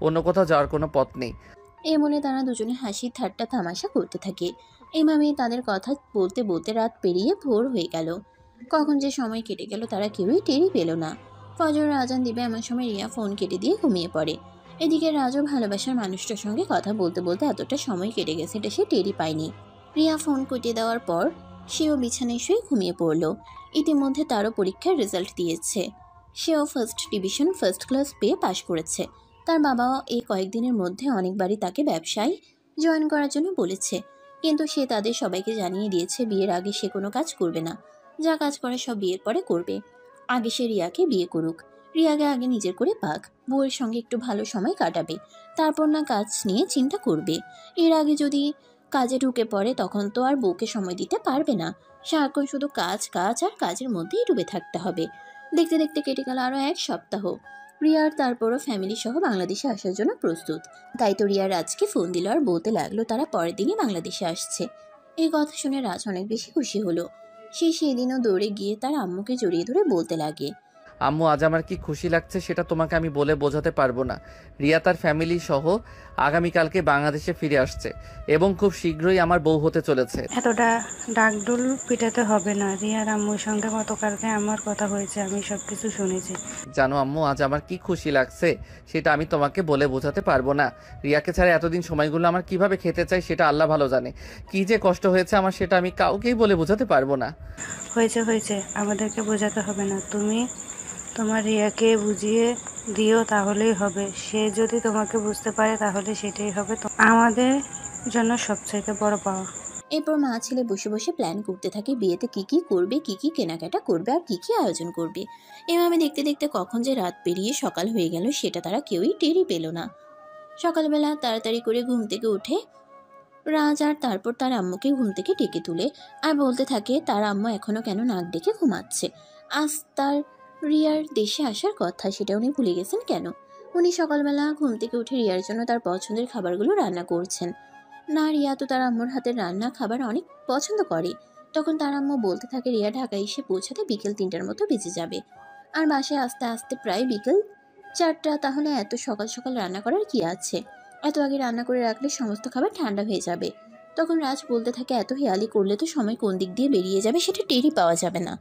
অন্য কোথাও যাওয়ার কোনো পথ নেই। এই বলে তারা দুজনে হাসি ঠাট্টা তামাশা করতে থাকে। এভাবে তাদের কথা বলতে বলতে রাত পেরিয়ে ভোর হয়ে গেল। কখন যে সময় কেটে গেল তারা কেউই টেরই পেল না। ফজরের আজান দিবে এমন সময় রিয়া ফোন কেটে দিয়ে ঘুমিয়ে পড়ে। এদিকে রাজও ভালোবাসার মানুষটার সঙ্গে কথা বলতে বলতে এতটা সময় কেটে গেছে এটা সে টেরই পায়নি। রিয়া ফোন কেটে দেওয়ার পর সেও বিছানায় শুয়ে ঘুমিয়ে পড়ল। ইতিমধ্যে তারও পরীক্ষার রেজাল্ট দিয়েছে। সেও ফার্স্ট ডিভিশন ফার্স্ট ক্লাস পেয়ে পাশ করেছে। তার বাবাও এই কয়েকদিনের মধ্যে অনেকবারই তাকে ব্যবসায় জয়েন করার জন্য বলেছে, কিন্তু সে তাদের সবাইকে জানিয়ে দিয়েছে বিয়ের আগে সে কোনো কাজ করবে না। যা কাজ করে সব বিয়ের পরে করবে। আগে সে রিয়াকে বিয়ে করুক, রিয়াকে আগে নিজের করে পাক, বউয়ের সঙ্গে একটু ভালো সময় কাটাবে, তারপর না কাজ নিয়ে চিন্তা করবে। এর আগে যদি কাজে ঢুকে পড়ে তখন তো আর বউকে সময় দিতে পারবে না। সারাক্ষণ শুধু কাজ কাজ আর কাজের মধ্যেই ডুবে থাকতে হবে। দেখতে দেখতে কেটে গেল আরও 1 সপ্তাহ। রিয়ার তারপরও ফ্যামিলি সহ বাংলাদেশে আসার জন্য প্রস্তুত। তাই তো রিয়া রাজকে ফোন দিল আর বলতে লাগলো তারা পরের দিনই বাংলাদেশে আসছে। এই কথা শুনে রাজ অনেক বেশি খুশি হলো। সে সেদিনও দৌড়ে গিয়ে তার আম্মুকে জড়িয়ে ধরে বলতে লাগে, আম্মু, আজ আমার কি খুশি লাগছে সেটা তোমাকে আমি বলে বোঝাতে পারবো না। রিয়া তার ফ্যামিলি সহ আগামীকালকে বাংলাদেশে ফিরে আসছে এবং খুব শীঘ্রই আমার বউ হতে চলেছে। এতটা ডাকডুল পিটাতে হবে না। রিয়ার আম্মুর সঙ্গে গতকালকে আমার কথা হয়েছে, আমি সবকিছু শুনেছি। জানো আম্মু, আজ আমার কি খুশি লাগছে সেটা আমি তোমাকে বলে বোঝাতে পারবো না। রিয়াকে ছাড়া এতদিন সময়গুলো আমার কিভাবে খেতে চাই সেটা আল্লাহ ভালো জানে। কি যে কষ্ট হয়েছে আমার সেটা আমি কাউকেই বলে বোঝাতে পারবো না। হয়েছে, আমাদেরকে বোঝাতে হবে না। তুমি তোমার রিয়াকে বুঝিয়ে দিও, তাহলেই হবে। সে যদি তোমাকে বুঝতে পারে তাহলে সেটাই হবে আমাদের জন্য সবথেকে বড় পাওয়া। এরপর মা ছেলে বসে বসে প্ল্যান করতে থাকে বিয়েতে কি কি করবে, কি কি কেনাকাটা করবে আর কি কি আয়োজন করবে। এভাবে দেখতে দেখতে কখন যে রাত পেরিয়ে সকাল হয়ে গেল সেটা তারা কেউই টেরই পেল না। সকালবেলা তাড়াতাড়ি করে ঘুম থেকে উঠে রাজ আর তারপর তার আম্মুকে ঘুম থেকে ডেকে তুলে আর বলতে থাকে তার আম্মু এখনো কেন নাক ডেকে ঘুমাচ্ছে। আজ তার রিয়ার দেশে আসার কথা, সেটা উনি ভুলে গেছেন কেন? উনি সকালবেলা ঘুম থেকে উঠে রিয়ার জন্য তার পছন্দের খাবারগুলো রান্না করছেন। না, রিয়া তো তার আম্মুর হাতের রান্না খাবার অনেক পছন্দ করে। তখন তার আম্মু বলতে থাকে রিয়া ঢাকায় এসে পৌঁছাতে বিকেল 3টার মতো বেজে যাবে, আর বাসায় আসতে আসতে প্রায় বিকেল 4টা। তাহলে এত সকাল সকাল রান্না করার কি আছে? এত আগে রান্না করে রাখলে সমস্ত খাবার ঠান্ডা হয়ে যাবে। তখন রাজ বলতে থাকে এত হেয়ালি করলে তো সময় কোন দিক দিয়ে বেরিয়ে যাবে সেটা টেরই পাওয়া যাবে না।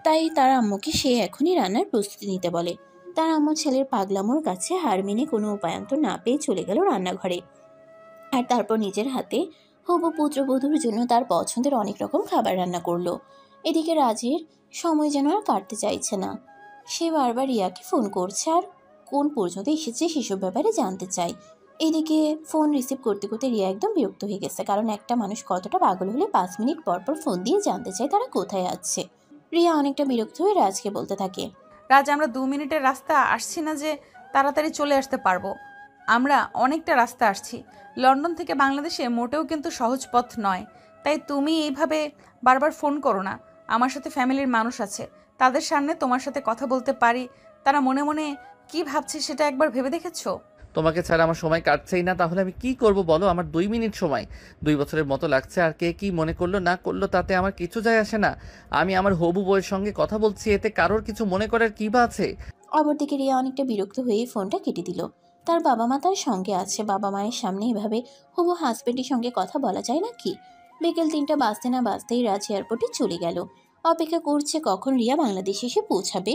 তাই তার আম্মুকে সে এখনই রান্নার প্রস্তুতি নিতে বলে। তার আম্মু ছেলের পাগলামোর কাছে হার মেনে কোনো উপায়ান্ত না পেয়ে চলে গেল রান্নাঘরে, আর তারপর নিজের হাতে হবু পুত্রবধূর জন্য তার পছন্দের অনেক রকম খাবার রান্না করলো। এদিকে রাজের সময় যেন আর কাটতে চাইছে না। সে বারবার রিয়াকে ফোন করছে আর কোন পর্যন্ত এসেছে সেসব ব্যাপারে জানতে চায়। এদিকে ফোন রিসিভ করতে করতে রিয়া একদম বিরক্ত হয়ে গেছে, কারণ একটা মানুষ কতটা পাগল হলে 5 মিনিট পর পর ফোন দিয়ে জানতে চায় তারা কোথায় আছে। রিয়া অনেকটা বিরক্ত হয়ে রাজকে বলতে থাকে, রাজ, আমরা 2 মিনিটের রাস্তা আসছি না যে তাড়াতাড়ি চলে আসতে পারবো। আমরা অনেকটা রাস্তা আসছি। লন্ডন থেকে বাংলাদেশে মোটেও কিন্তু সহজ পথ নয়। তাই তুমি এইভাবে বারবার ফোন করো না। আমার সাথে ফ্যামিলির মানুষ আছে, তাদের সামনে তোমার সাথে কথা বলতে পারি। তারা মনে মনে কি ভাবছে সেটা একবার ভেবে দেখেছো? তোমাকে ছাড়া আমার সময় কাটছেই না, তাহলে আমি কি করব বলো? আমার 2 মিনিট সময় 2 বছরের মতো লাগছে, আর কে কি মনে করলো না করলো তাতে আমার কিছু যায় আসে না। আমি আমার হবু বউয়ের সঙ্গে কথা বলছি, এতে কারোর কিছু মনে করার কি বা আছে? অপরদিকে রিয়া অনেকটা বিরক্ত হয়ে ফোনটা কেটে দিল। তার বাবা মা তার সঙ্গে আছে, বাবা মায়ের সামনে এভাবে হবু হাজবেন্ডের সঙ্গে কথা বলা যায় নাকি? বিকেল 3টা বাজতে না বাজতেই রাজ এয়ারপোর্টে চলে গেল। অপেক্ষা করছে কখন রিয়া বাংলাদেশে এসে পৌঁছাবে।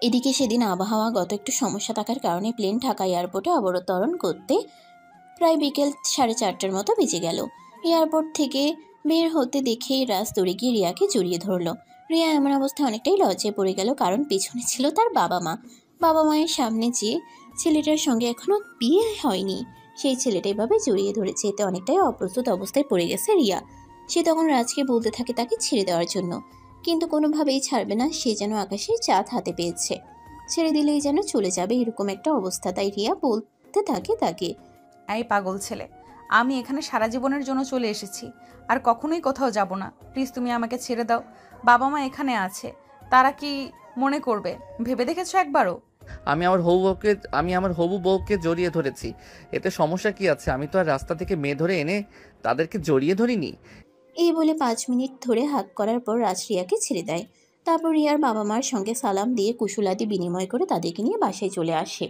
এদিকে সেদিন আবহাওয়াগত একটু সমস্যা থাকার কারণে প্লেন ঢাকা এয়ারপোর্টে অবতরণ করতে প্রায় বিকেল 4:30টার মতো বেজে গেল। এয়ারপোর্ট থেকে বের হতে দেখেই রাজ দৌড়ে গিয়ে রিয়াকে জড়িয়ে ধরল। রিয়া এমন অবস্থায় অনেকটাই লজ্জায় পড়ে গেল, কারণ পিছনে ছিল তার বাবা মা। বাবা মায়ের সামনে যে ছেলেটার সঙ্গে এখনো বিয়ে হয়নি সেই ছেলেটা এভাবে জড়িয়ে ধরেছে, এতে অনেকটাই অপ্রস্তুত অবস্থায় পড়ে গেছে রিয়া। সে তখন রাজকে বলতে থাকে তাকে ছেড়ে দেওয়ার জন্য, কিন্তু কোনোভাবেই ছাড়বে না। সে যেন আকাশের চাঁদ হাতে পেয়েছে, ছেড়ে দিলেই যেন চলে যাবে এরকম একটা অবস্থা। তাই রিয়া বলতে থাকে তাকে, এই পাগল ছেলে, আমি এখানে সারা জীবনের জন্য চলে এসেছি, আর কখনোই কোথাও যাব না। প্লিজ তুমি আমাকে ছেড়ে দাও। বাবা মা এখানে আছে, তারা কি মনে করবে ভেবে দেখেছো একবারও? আমি আমার হবু বউকে জড়িয়ে ধরেছি, এতে সমস্যা কি আছে? আমি তো আর রাস্তা থেকে মেয়ে ধরে এনে তাদেরকে জড়িয়ে ধরিনি। এই বলে 5 মিনিট ধরে হাত করার পর রাজ রিয়াকে ছেড়ে দেয়। তারপর রিয়ার বাবা মার সঙ্গে সালাম দিয়ে কুশলাদি বিনিময় করে তাদেরকে নিয়ে বাসায় চলে আসে।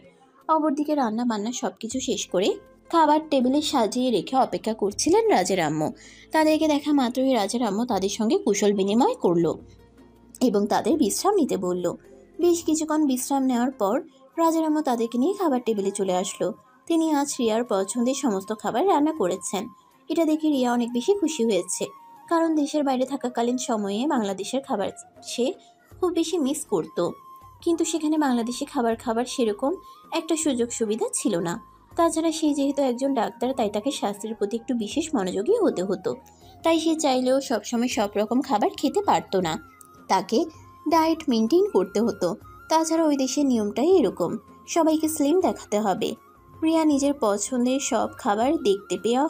অপরদিকে রান্না বান্না সবকিছু শেষ করে খাবার টেবিলে সাজিয়ে রেখে অপেক্ষা করছিলেন রাজের আম্মু। তাদেরকে দেখা মাত্রই রাজের আম্মু তাদের সঙ্গে কুশল বিনিময় করলো এবং তাদের বিশ্রাম নিতে বলল। বেশ কিছুক্ষণ বিশ্রাম নেওয়ার পর রাজের আম্মু তাদেরকে নিয়ে খাবার টেবিলে চলে আসলো। তিনি আজ রিয়ার পছন্দের সমস্ত খাবার রান্না করেছেন। এটা দেখে রিয়া অনেক বেশি খুশি হয়েছে, কারণ দেশের বাইরে থাকাকালীন সময়ে বাংলাদেশের খাবার সে খুব বেশি মিস করত, কিন্তু সেখানে বাংলাদেশি খাবার সেরকম একটা সুযোগ সুবিধা ছিল না। তাছাড়া সে যেহেতু একজন ডাক্তার, তাই তাকে স্বাস্থ্যের প্রতি একটু বিশেষ মনোযোগী হতে হতো। তাই সে চাইলেও সবসময় সব রকম খাবার খেতে পারতো না, তাকে ডায়েট মেনটেন করতে হতো। তাছাড়া ওই দেশের নিয়মটাই এরকম, সবাইকে স্লিম দেখাতে হবে। রিয়া নিজের পছন্দের সব খাবার দেখতে পেয়ে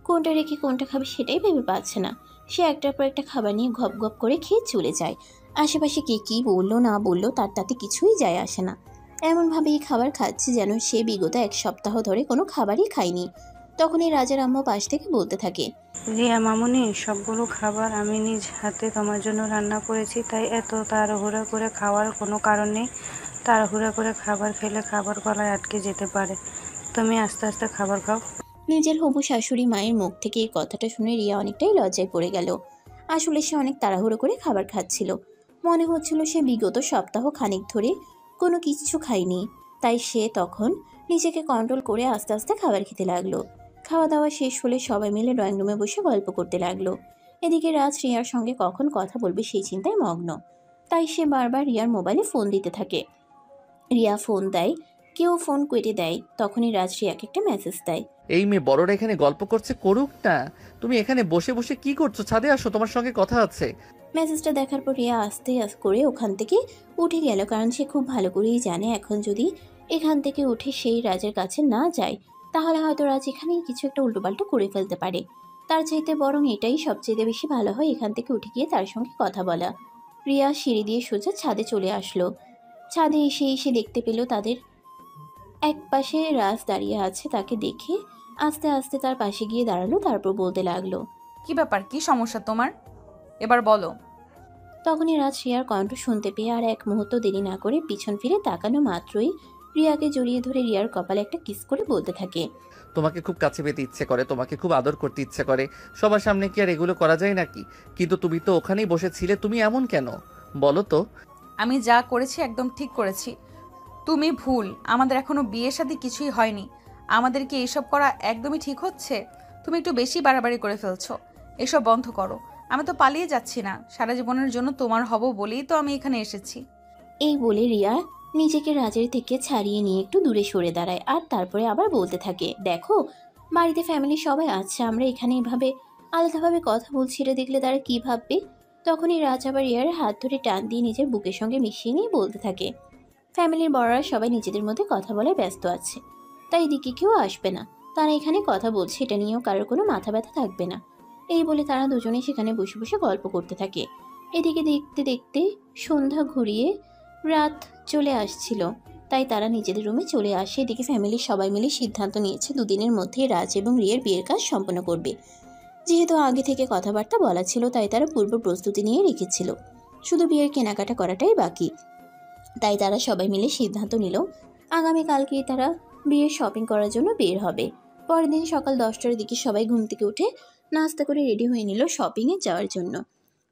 কোনটা রেখে কোনটা খাবে সেটাই ভেবে পাচ্ছে না। সে একটার পর একটা খাবার নিয়ে গপ গপ করে খেয়ে চলে যায়। আশেপাশে কে কী বললো না বললো তার তাতে কিছুই যায় আসে না। এমনভাবেই খাবার খাচ্ছে যেন সে বিগত 1 সপ্তাহ ধরে কোনো খাবারই খায়নি। তখনই রাজার আম্মু পাশ থেকে বলতে থাকে, রিয়া মামুনি, সবগুলো খাবার আমি নিজ হাতে তোমার জন্য রান্না করেছি, তাই এত তাড়াহুড়া করে খাওয়ার কোনো কারণ নেই। তাড়াহুড়া করে খাবার খেলে খাবার গলায় আটকে যেতে পারে। তুমি আস্তে আস্তে খাবার খাও। নিজের হবু শাশুড়ি মায়ের মুখ থেকে এই কথাটা শুনে রিয়া অনেকটাই লজ্জায় পড়ে গেল। আসলে সে অনেক তাড়াহুড়ো করে খাবার খাচ্ছিল। মনে হচ্ছিল সে বিগত সপ্তাহ খানিক ধরে কোনো কিছু খায়নি। তাই সে তখন নিজেকে কন্ট্রোল করে আস্তে আস্তে খাবার খেতে লাগলো। খাওয়া দাওয়া শেষ হলে সবাই মিলে ড্রয়িং রুমে বসে গল্প করতে লাগলো। এদিকে রাজ রিয়ার সঙ্গে কখন কথা বলবে সেই চিন্তায় মগ্ন। তাই সে বারবার রিয়ার মোবাইলে ফোন দিতে থাকে। রিয়া ফোন দেয়, কেউ ফোন কেটে দেয়। তখনই রাজ রিয়াকে একটা মেসেজ দেয়। এই মেয়ে বড়রা এখানে গল্প করছে, করুক না। তুমি এখানে বসে বসে কি করছো? ছাদে আসো, তোমার সঙ্গে কথা আছে। মেসেজটা দেখার পর রিয়া আস্তে করে ওখান থেকে উঠে গেল, কারণ সে খুব ভালো করেই জানে এখন যদি এখান থেকে উঠে সেই রাজের কাছে না যায় তাহলে হয়তো রাজ এখানেই কিছু একটা উল্টোপাল্টা করে ফেলতে পারে। তার চাইতে বরং এটাই সবচেয়ে বেশি ভালো হয় এখান থেকে উঠে গিয়ে তার সঙ্গে কথা বলা। রিয়া সিঁড়ি দিয়ে সোজা ছাদে চলে আসলো। ছাদে এসে দেখতে পেল তাদের এক পাশে রাজ দাঁড়িয়ে আছে, তাকে দেখে আস্তে আস্তে তার পাশে গিয়ে দাঁড়ালো। তারপর বলতে লাগলো, কি ব্যাপার, কি সমস্যা তোমার? এবার বলো। তখনই রাজ রিয়ার কণ্ঠ শুনতে পেয়ে আর এক মুহূর্ত দেরি না করে পিছন ফিরে তাকানো মাত্রই রিয়াকে জড়িয়ে ধরে রিয়ার কপালে একটা কিস করে বলতে থাকে, তোমাকে খুব কাছে পেতে ইচ্ছে করে, তোমাকে খুব আদর করতে ইচ্ছে করে। সবার সামনে কি আর এগুলো করা যায় নাকি? কিন্তু তুমি তো ওখানেই বসেছিলে, তুমি এমন কেন বলো তো? আমি যা করেছি একদম ঠিক করেছি। তুমি ভুল। আমাদের এখনো বিয়ে শাদী কিছুই হয়নি। আমাদের কি এসব করা একদমই ঠিক হচ্ছে? তুমি একটু বেশি বাড়াবাড়ি করে ফেলছো। এসব বন্ধ করো। আমি তো পালিয়ে যাচ্ছি না, সারা জীবনের জন্য তোমার হব বলেই তো আমি এখানে এসেছি। এই বলে রিয়া নিজেকে রাজের থেকে ছাড়িয়ে নিয়ে একটু দূরে সরে দাঁড়ায়। আর তারপরে আবার বলতে থাকে, দেখো বাড়িতে ফ্যামিলির সবাই আছে, আমরা এখানে এভাবে আলাদাভাবে কথা বলছি, এটা দেখলে তারা কি ভাববে? তখনই রাজ আবার রিয়ার হাত ধরে টান দিয়ে নিজের বুকের সঙ্গে মিশিয়ে নিয়ে বলতে থাকে, ফ্যামিলির বড়রা সবাই নিজেদের মধ্যে কথা বলে ব্যস্ত আছে, তাই এদিকে কেউ আসবে না। তারা এখানে কথা বলছে, এটা নিয়েও কারোর কোনো মাথা ব্যথা থাকবে না। এই বলে তারা দুজনেই সেখানে বসে বসে গল্প করতে থাকে। এদিকে দেখতে দেখতে সন্ধ্যা ঘুরিয়ে রাত চলে আসছিল, তাই তারা নিজেদের রুমে চলে আসে। এদিকে ফ্যামিলির সবাই মিলে সিদ্ধান্ত নিয়েছে দুদিনের মধ্যেই রাজ এবং রিয়ার বিয়ের কাজ সম্পন্ন করবে। যেহেতু আগে থেকে কথাবার্তা বলা ছিল, তাই তারা পূর্ব প্রস্তুতি নিয়ে রেখেছিল, শুধু বিয়ের কেনাকাটা করাটাই বাকি। তাই তারা সবাই মিলে সিদ্ধান্ত নিল আগামীকালকেই তারা বিয়ের শপিং করার জন্য বের হবে। পরের দিন সকাল 10টার দিকে সবাই ঘুম থেকে উঠে নাস্তা করে রেডি হয়ে নিল শপিংয়ে যাওয়ার জন্য।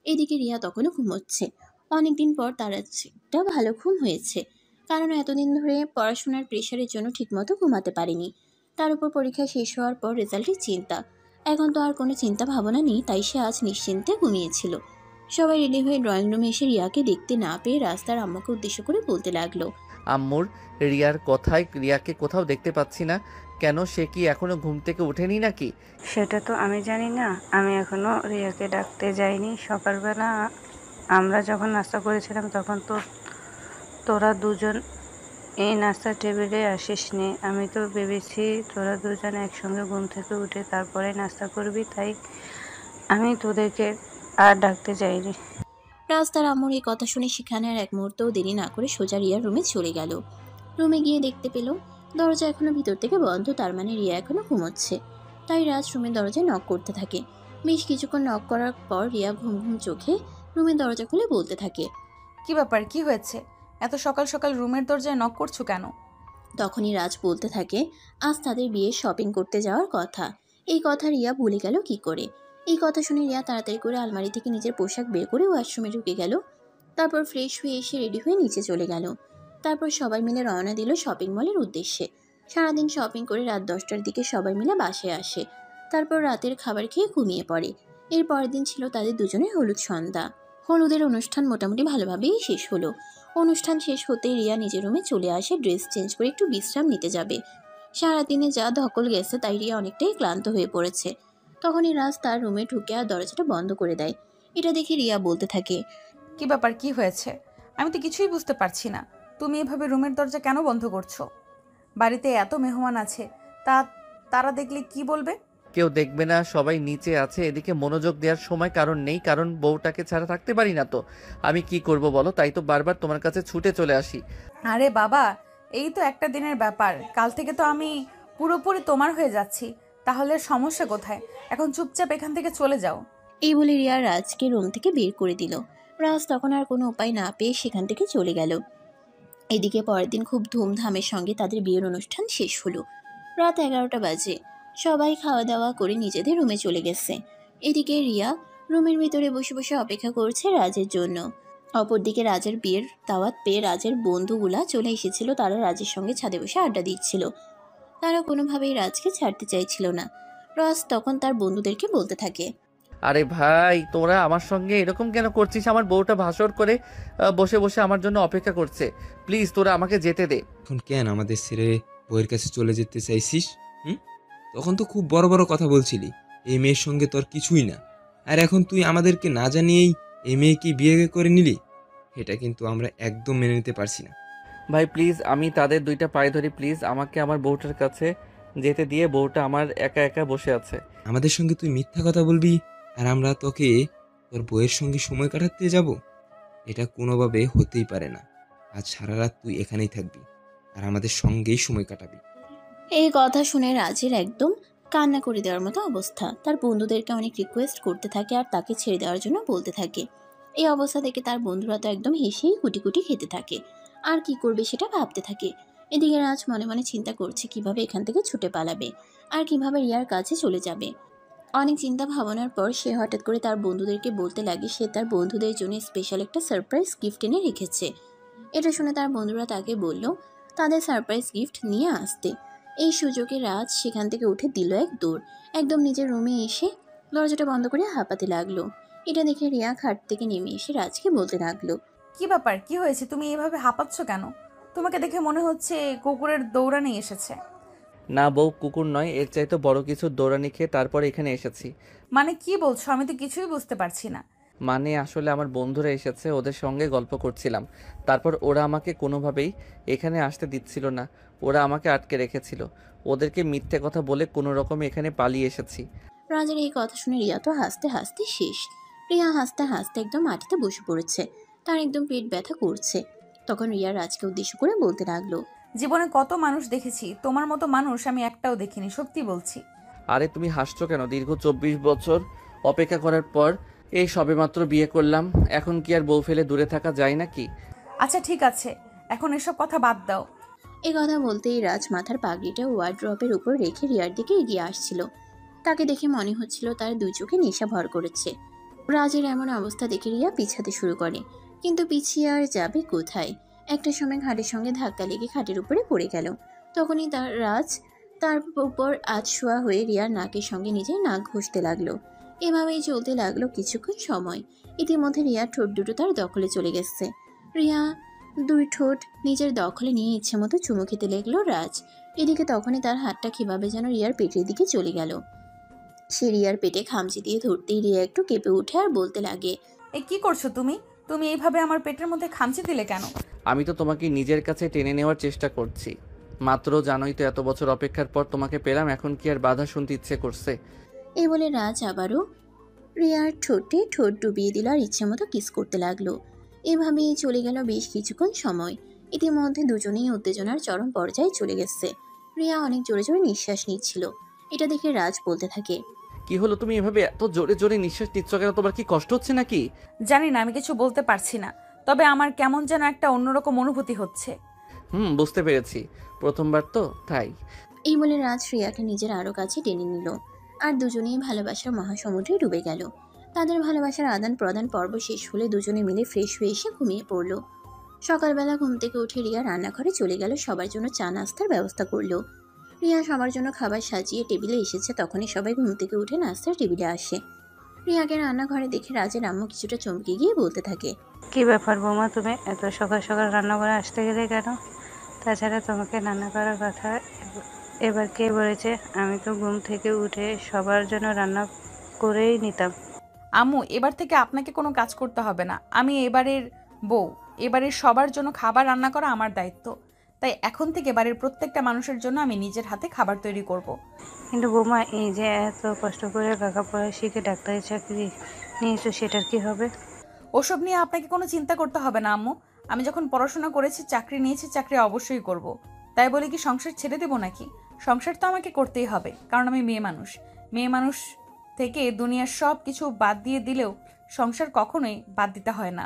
এদিকে রিয়া তখনও ঘুমোচ্ছে। অনেকদিন পর তার একটা ভালো ঘুম হয়েছে, কারণ এতদিন ধরে পড়াশোনার প্রেশারের জন্য ঠিকমতো ঘুমাতে পারেনি। তার উপর পরীক্ষা শেষ হওয়ার পর রেজাল্টের চিন্তা। এখন তো আর কোনো চিন্তা ভাবনা নেই, তাই সে আজ নিশ্চিন্তে ঘুমিয়েছিল। সবাই রেডি হয়ে ড্রয়িং রুমে এসে রিয়াকে দেখতে না পেয়ে রাস্তার আম্মাকে উদ্দেশ্য করে বলতে লাগলো, আম্মুর রিয়ার কথায় রিয়াকে কোথাও দেখতে পাচ্ছি না কেন? সে কি এখনো ঘুম থেকে ওঠেনি নাকি? সেটা তো আমি জানি না, আমি এখনো রিয়াকে ডাকতে যাইনি। সকালবেলা আমরা যখন নাস্তা করেছিলাম তখন তো তোরা দুজন এই নাস্তার টেবিলে আসিসনি। আমি তো ভেবেছি তোরা দুজন একসঙ্গে ঘুম থেকে উঠে তারপরে নাস্তা করবি, তাই আমি তোদেরকে আর ডাকতে যাইনি। রাস্তার আম্মুর এই কথা শুনে সেখানে আর এক মুহূর্তও দেরি না করে সোজা রিয়ার রুমে চলে গেল। রুমে গিয়ে দেখতে পেল দরজা এখনো ভিতর থেকে বন্ধ, তার মানে রিয়া এখনো ঘুমোচ্ছে। তাই রাজ রুমের দরজায় নক করতে থাকে। বেশ কিছুক্ষণ নক করার পর রিয়া ঘুম ঘুম চোখে রুমের দরজা খুলে বলতে থাকে, কি ব্যাপার, কি হয়েছে? এত সকাল সকাল রুমের দরজায় নক করছো কেন? তখনই রাজ বলতে থাকে আজ তাদের বিয়ে শপিং করতে যাওয়ার কথা। এই কথা রিয়া ভুলে গেল কি করে? এই কথা শুনে রিয়া তাড়াতাড়ি করে আলমারি থেকে নিজের পোশাক বের করে ওয়াশরুমে ঢুকে গেল। তারপর ফ্রেশ হয়ে এসে রেডি হয়ে নিচে চলে গেল। তারপর সবাই মিলে রওনা দিল শপিং মলের উদ্দেশ্যে। সারাদিন শপিং করে রাত 10টার দিকে সবাই মিলে বাসায় আসে। তারপর রাতের খাবার খেয়ে ঘুমিয়ে পড়ে। এর পরের দিন ছিল তাদের দুজনের হলুদ সন্ধ্যা। হলুদের অনুষ্ঠান মোটামুটি ভালোভাবেই শেষ হলো। অনুষ্ঠান শেষ হতেই রিয়া নিজের রুমে চলে আসে ড্রেস চেঞ্জ করে একটু বিশ্রাম নিতে যাবে। সারাদিনে যা ধকল গেছে তাই রিয়া অনেকটাই ক্লান্ত হয়ে পড়েছে। তখনই রাজ তার রুমে ঢুকে আর দরজাটা বন্ধ করে দেয়। এটা দেখে রিয়া বলতে থাকে, কি ব্যাপার, কি হয়েছে? আমি তো কিছুই বুঝতে পারছি না। তুমি এভাবে রুমের দরজা কেন বন্ধ করছো? বাড়িতে এত মেহমান আছে, তারা দেখলে কি বলবে? কেউ দেখবে না, সবাই নিচে আছে। এদিকে মনোযোগ দেওয়ার সময় কারণ নেই, কারণ বউটাকে ছাড়া থাকতে পারি না তো। আমি কি করব বলো? তাই তো বারবার তোমার কাছে ছুটে চলে আসি। আরে বাবা, এই তো একটা দিনের ব্যাপার, কাল থেকে তো আমি পুরোপুরি তোমার হয়ে যাচ্ছি। তাহলে সমস্যা কোথায়? এখন চুপচাপ এখান থেকে চলে যাও। এই বলে রিয়া রাজকে রুম থেকে বের করে দিল। রাজ তখন আর কোনো উপায় না পেয়ে সেখান থেকে চলে গেল। এদিকে পরের দিন খুব ধুমধামের সঙ্গে তাদের বিয়ের অনুষ্ঠান শেষ হলো। রাত 11টা বাজে। সবাই খাওয়া দাওয়া করে নিজেদের রুমে চলে গেছে। এদিকে রিয়া রুমের ভিতরে বসে বসে অপেক্ষা করছে রাজের জন্য। অপরদিকে রাজের বিয়ের দাওয়াত পেয়ে রাজের বন্ধুগুলা চলে এসেছিল। তারা রাজের সঙ্গে ছাদে বসে আড্ডা দিচ্ছিল। তারা কোনোভাবেই রাজকে ছাড়তে চাইছিল না। রাজ তখন তার বন্ধুদেরকে বলতে থাকে, আরে ভাই, তোরা আমার সঙ্গে এরকম কেন করছিস? আমার বউটা ভাসর করে বসে বসে আমার জন্য অপেক্ষা করছে। প্লিজ তোরা আমাকে যেতে দে। এখন কেন আমাদের ছেড়ে বউয়ের কাছে চলে যেতে চাইছিস? তখন তো খুব বড় বড় কথা বলছিলি, এই মেয়ের সঙ্গে তোর কিছুই না। আর এখন তুই আমাদেরকে না জানিয়েই এই মেয়েকে বিয়ে করে নিলি। এটা কিন্তু আমরা একদম মেনে নিতে পারছি না। ভাই প্লিজ, আমি তাদের দুইটা পায়ে ধরি, প্লিজ আমাকে আমার বউটার কাছে যেতে দিয়ে। বউটা আমার একা একা বসে আছে। আমাদের সঙ্গে তুই মিথ্যা কথা বলবি আর আমরা তোকে তোর বউয়ের সঙ্গে সময় কাটাতে যাব? এটা কোনোভাবে হতেই পারে না। আজ সারা রাত তুই এখানেই থাকবি, আর আমাদের সঙ্গেই সময় কাটাবি। এই কথা শুনে রাজের একদম কান্না করে দেওয়ার মতো অবস্থা। তার বন্ধুদেরকে অনেক রিকোয়েস্ট করতে থাকে আর তাকে ছেড়ে দেওয়ার জন্য বলতে থাকে। এই অবস্থা থেকে তার বন্ধুরা তো একদম হেসেই কুটি কুটি খেতে থাকে আর কি করবে সেটা ভাবতে থাকে। এদিকে রাজ মনে মনে চিন্তা করছে কিভাবে এখান থেকে ছুটে পালাবে আর কিভাবে রিয়ার কাছে চলে যাবে। অনেক চিন্তা ভাবনার পর সে হঠাৎ করে তার বন্ধুদেরকে বলতে লাগে সে তার বন্ধুদের জন্য স্পেশাল একটা সারপ্রাইজ গিফট এনে রেখেছে। এটা শুনে তার বন্ধুরা তাকে বলল তাদের সারপ্রাইজ গিফট নিয়ে আসতে। এই সুযোগে রাজ সেখান থেকে উঠে দিল এক দৌড়, একদম নিজের রুমে এসে দরজাটা বন্ধ করে হাঁপাতে লাগলো। এটা দেখে রিয়া খাট থেকে নেমে এসে রাজকে বলতে লাগলো, কি ব্যাপার, কি হয়েছে? তুমি এভাবে হাঁপাচ্ছ কেন? তোমাকে দেখে মনে হচ্ছে কুকুরের দৌড়ানি এসেছে। না বউ, কুকুর নয়, এর চাইতে বড় কিছু দৌড়ানি খেয়ে তারপরে এখানে এসেছি। মানে কি বলছো? আমি তো কিছুই বুঝতে পারছি না। মানে আসলে আমার বন্ধুরা এসেছে, ওদের সঙ্গে গল্প করছিলাম। তারপর ওরা আমাকে কোনোভাবেই এখানে আসতে দিচ্ছিল না, ওরা আমাকে আটকে রেখেছিল। ওদেরকে মিথ্যে কথা বলে কোনো রকমে এখানে পালিয়ে এসেছি। রাজের এই কথা শুনে রিয়া তো হাসতে হাসতে শেষ। রিয়া হাসতে হাসতে একদম মাটিতে বসে পড়েছে, তার একদম পেট ব্যথা করছে। তখন রিয়া রাজকে উদ্দেশ্য করে বলতে লাগলো, জীবনে কত মানুষ দেখেছি, তোমার মতো মানুষ আমি একটাও দেখিনি, সত্যি বলছি। আরে তুমি হাসছো কেন? দীর্ঘ 24 বছর অপেক্ষা করার পর এই সবেমাত্র বিয়ে করলাম, এখন কি আর বউ ফেলে দূরে থাকা যায় নাকি? আচ্ছা ঠিক আছে, এখন এসব কথা বাদ দাও। এই কথা বলতেই রাজ মাথার পাগড়িটা ওয়ার্ড্রপের উপর রেখে রিয়ার দিকে এগিয়ে আসছিল। তাকে দেখে মনে হচ্ছিল তার দুই চোখে নেশা ভর করেছে। রাজের এমন অবস্থা দেখে রিয়া পিছাতে শুরু করে, কিন্তু পিছিয়ে আর যাবে কোথায়। একটা সময় ঘাটের সঙ্গে ধাক্কা লেগে খাটের উপরে পড়ে গেল। তখনই রাজ তার উপর আধশোয়া হয়ে রিয়ার নাকের সঙ্গে নিজের নাক ঘষতে লাগলো। এভাবেই চলতে লাগলো কিছুক্ষণ সময়। ইতিমধ্যে রিয়ার ঠোঁট দুটো তার দখলে চলে গেছে। রিয়া দুই ঠোঁট নিজের দখলে নিয়ে ইচ্ছে মতো চুমু খেতে লাগলো রাজ। এদিকে তখনই তার হাতটা কিভাবে যেন রিয়ার পেটের দিকে চলে গেল। সে রিয়ার পেটে খামচি দিয়ে ধরতেই রিয়া একটু কেঁপে উঠে আর বলতে লাগে, এ কি করছো তুমি? তুমি এইভাবে আমার পেটের মধ্যে খামচি দিলে কেন? আমি তো তোমাকে নিজের কাছে টেনে নেওয়ার চেষ্টা করছি মাত্র, জানোই তো এত বছর অপেক্ষার পর তোমাকে পেলাম, এখন কি আর বাধা শুনতে ইচ্ছে করছে? এই বলে রাজ আবারও রিয়ার ঠোঁটে ঠোঁট ডুবিয়ে দিল আর ইচ্ছে মতো কিস করতে লাগলো। এভাবেই চলে গেল বেশ কিছুক্ষণ সময়। ইতিমধ্যে দুজনেই উত্তেজনার চরম পর্যায়ে চলে গেছে। রিয়া অনেক জোরে জোরে নিঃশ্বাস নিচ্ছিল। এটা দেখে রাজ বলতে থাকে, কি হলো, তুমি এভাবে এত জোরে জোরে নিঃশ্বাস নিচ্ছ কেন? তোমার কি কষ্ট হচ্ছে নাকি? জানি না, আমি কিছু বলতে পারছি না, তবে আমার কেমন যেন একটা অন্যরকম অনুভূতি হচ্ছে। বুঝতে পেরেছি, প্রথমবার তো তাই। এই বলে রাজ রিয়াকে নিজের আরো কাছে টেনে নিল আর দুজনেই ভালোবাসার মহাসমুদ্রে ডুবে গেল। তাদের ভালোবাসার আদান প্রদান পর্ব শেষ হলে দুজনে মিলে ফ্রেশ হয়ে এসে ঘুমিয়ে পড়ল। সকালবেলা ঘুম থেকে উঠে রিয়া রান্নাঘরে চলে গেল, সবার জন্য চা নাস্তার ব্যবস্থা করলো। রিয়া সবার জন্য খাবার সাজিয়ে টেবিলে এসেছে, তখনই সবাই ঘুম থেকে উঠে নাস্তার টেবিলে আসে। রিয়াকে রান্নাঘরে দেখে রাজের আম্মু কিছুটা চমকে গিয়ে বলতে থাকে, কি ব্যাপার বৌমা, তুমি এত সকাল সকাল রান্না করে আসতে গেলে কেন? তাছাড়া তোমাকে রান্না করার কথা এবার কে বলেছে? আমি তো ঘুম থেকে উঠে সবার জন্য রান্না করেই নিতাম। আম্মু, এবার থেকে আপনাকে কোনো কাজ করতে হবে না, আমি এবারের বউ, এবারের সবার জন্য খাবার রান্না করা আমার দায়িত্ব। তাই এখন থেকে বাড়ির প্রত্যেকটা মানুষের জন্য আমি নিজের হাতে খাবার তৈরি করব। কিন্তু বৌমা, এই যে এত কষ্ট করে লেখাপড়া শিখে ডাক্তারি চাকরি নিয়েছো, সেটার কি হবে? ওসব নিয়ে আপনাকে কোনো চিন্তা করতে হবে না আম্মু। আমি যখন পড়াশোনা করেছি, চাকরি নিয়েছি, চাকরি অবশ্যই করব। তাই বলে কি সংসার ছেড়ে দেবো নাকি? সংসার তো আমাকে করতেই হবে, কারণ আমি মেয়ে মানুষ। মেয়ে মানুষ থেকে দুনিয়ার সব কিছু বাদ দিয়ে দিলেও সংসার কখনোই বাদ দিতে হয় না।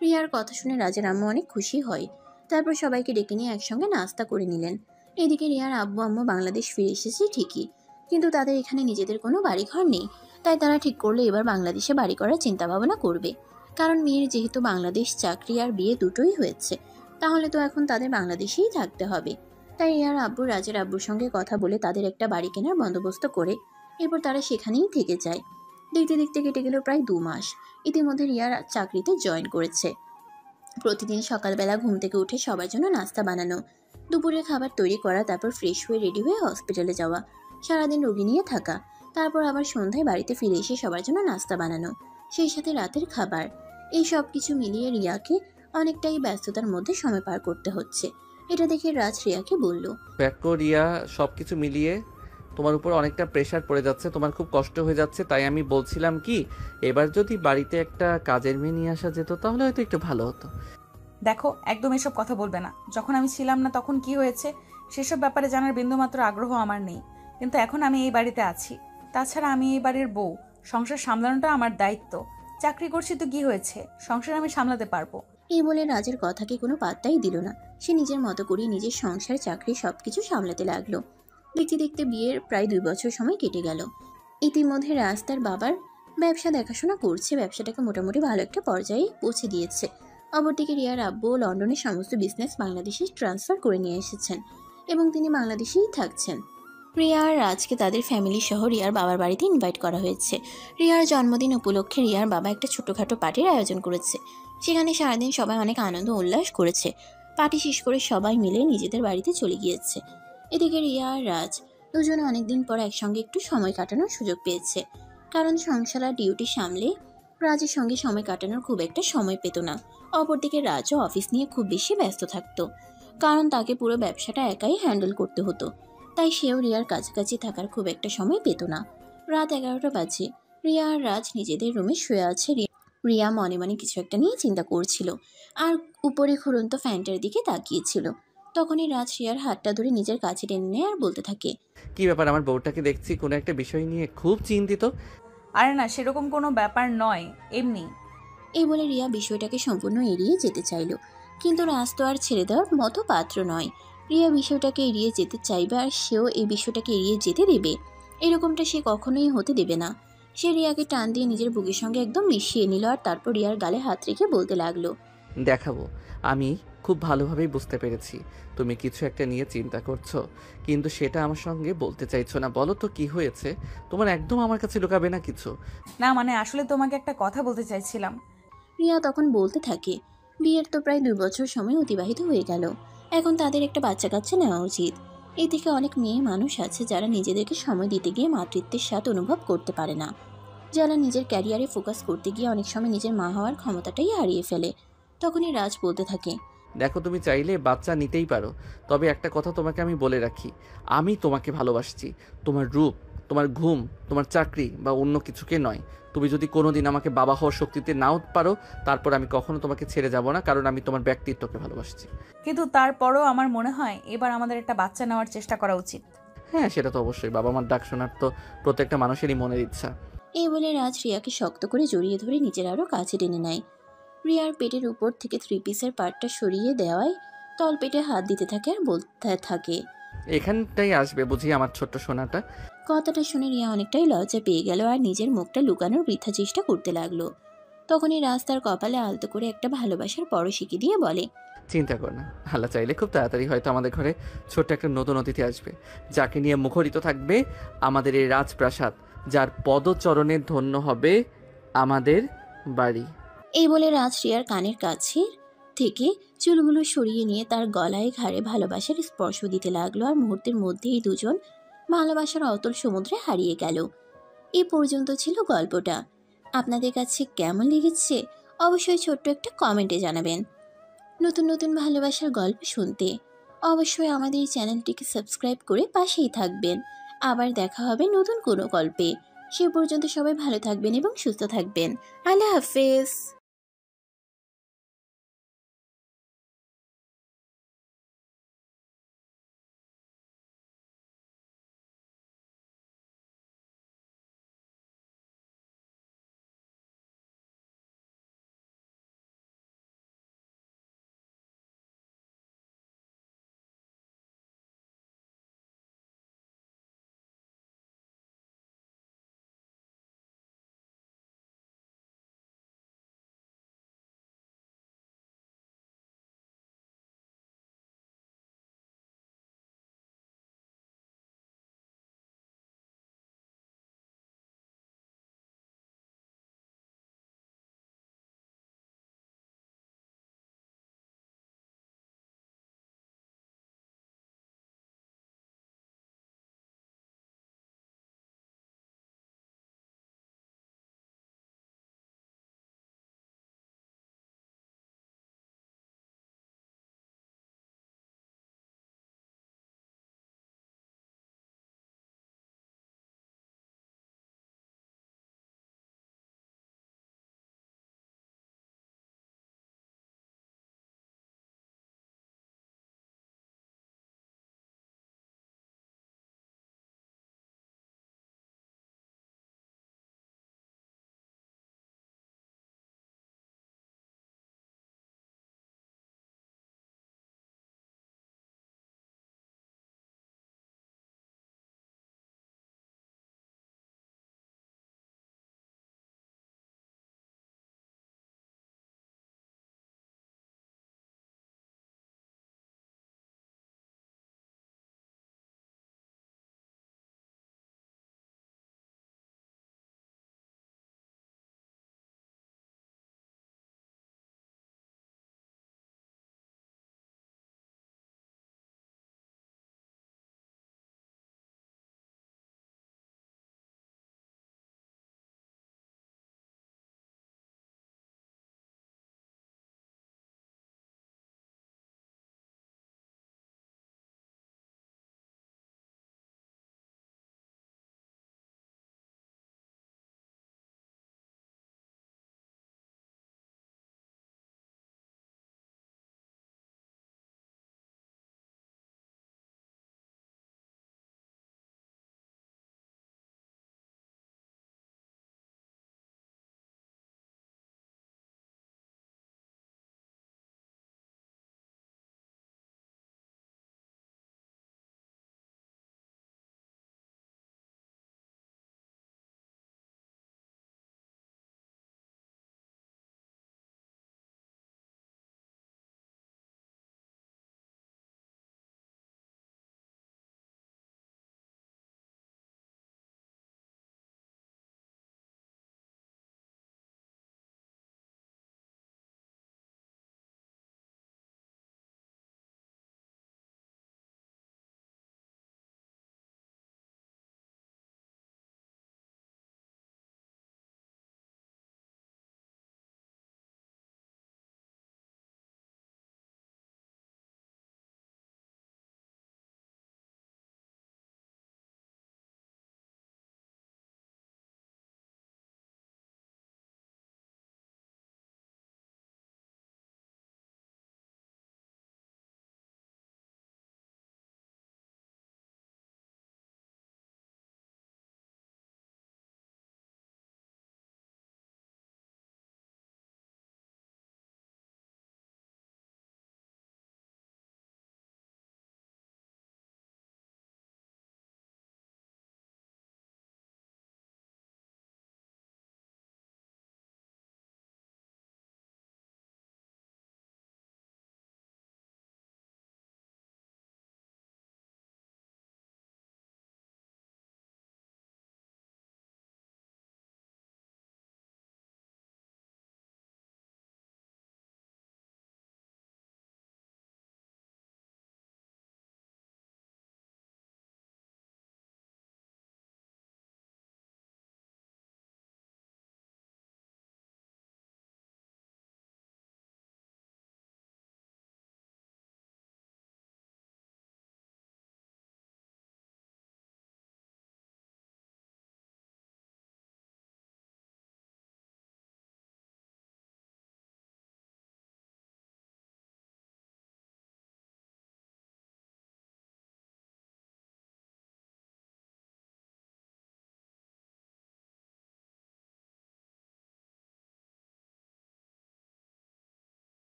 রিয়ার কথা শুনে রাজের আম্মু অনেক খুশি হয়। তারপর সবাইকে ডেকে নিয়ে একসঙ্গে নাস্তা করে নিলেন। এদিকে রিয়ার আব্বু আম্মু বাংলাদেশ ফিরে এসেছে ঠিকই, কিন্তু তাদের এখানে নিজেদের কোনো বাড়িঘর নেই। তাই তারা ঠিক করলে এবার বাংলাদেশে বাড়ি করার চিন্তা ভাবনা করবে। কারণ মেয়ের যেহেতু বাংলাদেশ চাকরি আর বিয়ে দুটোই হয়েছে, তাহলে তো এখন তাদের বাংলাদেশেই থাকতে হবে। তাই রিয়ার আব্বু রাজের আব্বুর সঙ্গে কথা বলে তাদের একটা বাড়ি কেনার বন্দোবস্ত করে এরপর তারা সেখানেই থেকে যায়। দেখতে দেখতে কেটে গেল প্রায় 2 মাস। ইতিমধ্যে রিয়ার চাকরিতে জয়েন করেছে। প্রতিদিন সকালবেলা ঘুম থেকে উঠে সবার জন্য নাস্তা বানানো, দুপুরের খাবার তৈরি করা, তারপর ফ্রেশ হয়ে রেডি হয়ে হসপিটালে যাওয়া, সারাদিন রোগী নিয়ে থাকা, তারপর আবার সন্ধ্যায় বাড়িতে ফিরে এসে সবার জন্য নাস্তা বানানো, সেই সাথে রাতের খাবার। এই সব কিছু মিলিয়ে রিয়াকে অনেকটাই ব্যস্ততার মধ্যে সময় পার করতে হচ্ছে। এটা দেখে রাজ রিয়াকে বলল, দেখো রিয়া, সবকিছু মিলিয়ে তোমার উপর অনেকটা প্রেশার পড়ে যাচ্ছে, তোমার খুব কষ্ট হয়ে যাচ্ছে। তাই আমি বলছিলাম কি, এবার যদি বাড়িতে একটা কাজের মেয়ে নিয়ে আসা যেত তাহলে হয়তো একটু ভালো হতো। দেখো, একদম এসব কথা বলবে না। যখন আমি ছিলাম না তখন কি হয়েছে সেসব ব্যাপারে জানার বিন্দুমাত্র আগ্রহ আমার নেই, কিন্তু এখন আমি এই বাড়িতে আছি। তাছাড়া আমি এই বাড়ির বউ, সংসার সামলানোটা আমার দায়িত্ব। চাকরি করছি তো কি হয়েছে, সংসার আমি সামলাতে পারবো। এই বলে রাজের কথাকে কোনো পাত্তাই দিল না। সে নিজের মতো করে নিজের সংসার, চাকরি সবকিছু সামলাতে লাগলো। দেখতে দেখতে বিয়ের প্রায় 2 বছর সময় কেটে গেল। ইতিমধ্যে রাজ তার বাবার ব্যবসা দেখাশোনা করছে, ব্যবসাটাকে মোটামুটি ভালো একটা পর্যায়ে পৌঁছে দিয়েছে। অপরদিকে রিয়ার আব্বু লন্ডনের সমস্ত বিজনেস বাংলাদেশে ট্রান্সফার করে নিয়ে এসেছেন এবং তিনি বাংলাদেশেই থাকছেন। রিয়া আর রাজকে তাদের ফ্যামিলি সহ রিয়ার বাবার বাড়িতে ইনভাইট করা হয়েছে। রিয়ার জন্মদিন উপলক্ষে রিয়ার বাবা একটা ছোটখাটো পার্টির আয়োজন করেছে। সেখানে সারাদিন সবাই অনেক আনন্দ উল্লাস করেছে। পার্টি শেষ করে সবাই মিলে নিজেদের বাড়িতে চলে গিয়েছে। এদিকে রিয়া আর রাজ দুজনে অনেকদিন পর একসঙ্গে একটু সময় কাটানোর সুযোগ পেয়েছে। কারণ সংসার আর ডিউটি সামলে রাজের সঙ্গে সময় কাটানোর খুব একটা সময় পেত না। অপরদিকে রাজও অফিস নিয়ে খুব বেশি ব্যস্ত থাকতো, কারণ তাকে পুরো ব্যবসাটা একাই হ্যান্ডেল করতে হতো। তাই সেও রিয়ার কাছাকাছি থাকার খুব একটা সময় পেত না। রাত 11টা বাজে। রিয়া আর রাজ নিজেদের রুমে শুয়ে আছে। রিয়া মনে মনে কিছু একটা নিয়ে চিন্তা করছিল আর উপরে ঘুরন্ত ফ্যানটার দিকে তাকিয়েছিল। তখনই রাজ রিয়ার হাতটা ধরে নিজের কাছে টেনে নেয় আর বলতে থাকে, কি ব্যাপার, আমার বউটাকে দেখছি কোনো একটা বিষয় নিয়ে খুব চিন্তিত। আরে না, সেরকম কোনো ব্যাপার নয়, এমনি। এই বলে রিয়া বিষয়টাকে সম্পূর্ণ এড়িয়ে যেতে চাইল, কিন্তু রাজ তো আর ছেড়ে দেওয়ার মতো পাত্র নয়। রিয়া বিষয়টাকে এড়িয়ে যেতে চাইবে আর সেও এই বিষয়টাকে এড়িয়ে যেতে দেবে, এরকমটা সে কখনোই হতে দেবে না। সে রিয়াকে টান দিয়ে নিজের বুকের সঙ্গে একদম মিশিয়ে নিল আর তারপর রিয়ার গালে হাত রেখে বলতে লাগলো, দেখাবো। আমি খুব ভালোভাবেই বুঝতে পেরেছি তুমি কিছু একটা নিয়ে চিন্তা করছো, কিন্তু সেটা আমার সঙ্গে বলতে চাইছো না। বলো তো কি হয়েছে তোমার, একদম আমার কাছে লুকাবে না কিছু। না মানে আসলে তোমাকে একটা কথা বলতে চাইছিলাম। রিয়া তখন বলতে থাকে, বিয়ের তো প্রায় 2 বছর সময় অতিবাহিত হয়ে গেল, এখন তাদের একটা বাচ্চা কাচ্চা নেওয়া উচিত। এদিকে অনেক মেয়ে মানুষ আছে যারা নিজেদেরকে সময় দিতে গিয়ে মাতৃত্বের স্বাদ অনুভব করতে পারে না, যারা নিজের ক্যারিয়ারে ফোকাস করতে গিয়ে অনেক সময় নিজের মা হওয়ার ক্ষমতাটাই হারিয়ে ফেলে। তখনই রাজ বলতে থাকে, দেখো তুমি চাইলে বাচ্চা নিতেই পারো, তবে একটা কথা তোমাকে আমি বলে রাখি, আমি তোমাকে ভালোবাসছি, তোমার রূপ, তোমার ঘুম, তোমার চাকরি বা অন্য কিছুকে নয়। তুমি যদি কোনোদিন আমাকে বাবা হওয়ার শক্তিতে নাও পারো, তারপর আমি কখনো তোমাকে ছেড়ে যাব না, কারণ আমি তোমার ব্যক্তিত্বকে ভালোবাসছি। কিন্তু তারপরও আমার মনে হয় এবার আমাদের একটা বাচ্চা নেওয়ার চেষ্টা করা উচিত। হ্যাঁ, সেটা তো অবশ্যই, বাবা মার ডাক শোনার তো প্রত্যেকটা মানুষেরই মনের ইচ্ছা। এই বলে রাজ রিয়াকে শক্ত করে জড়িয়ে ধরে নিজের আরও কাছে টেনে নেয়। রিয়ার পেটের উপর থেকে 3 পিসের পার্টটা সরিয়ে দেওয়ায় তল পেটে হাত দিতে থাকে আর বলতে থাকে, এখানটাই আসবে বুঝি আমার ছোট্ট সোনাটা। কথাটা শুনে রিয়া অনেকটাই লজ্জা পেয়ে গেল আর নিজের মুখটা লুকানোর বৃথা চেষ্টা করতে লাগলো। তখনই রাজ তার কপালে আলতো করে একটা ভালোবাসার পরশিকি দিয়ে বলে, চিন্তা কর না, আল্লাহ চাইলে খুব তাড়াতাড়ি হয়তো আমাদের ঘরে ছোট্ট একটা নতুন অতিথি আসবে, যাকে নিয়ে মুখরিত থাকবে আমাদের এই রাজপ্রাসাদ, যার পদচরণে ধন্য হবে আমাদের বাড়ি। এই বলে রাজ রিয়ার কানের কাছে থেকে চুলগুলো সরিয়ে নিয়ে তার গলায় ঘাড়ে ভালোবাসার স্পর্শ দিতে লাগলো আর মুহূর্তের মধ্যেই দুজন ভালোবাসার অতল সমুদ্রে হারিয়ে গেল। এ পর্যন্ত ছিল গল্পটা। আপনাদের কাছে কেমন লেগেছে অবশ্যই ছোট্ট একটা কমেন্টে জানাবেন। নতুন নতুন ভালোবাসার গল্প শুনতে অবশ্যই আমাদের এই চ্যানেলটিকে সাবস্ক্রাইব করে পাশেই থাকবেন। আবার দেখা হবে নতুন কোনো গল্পে। সে পর্যন্ত সবাই ভালো থাকবেন এবং সুস্থ থাকবেন। আল্লাহ হাফেজ।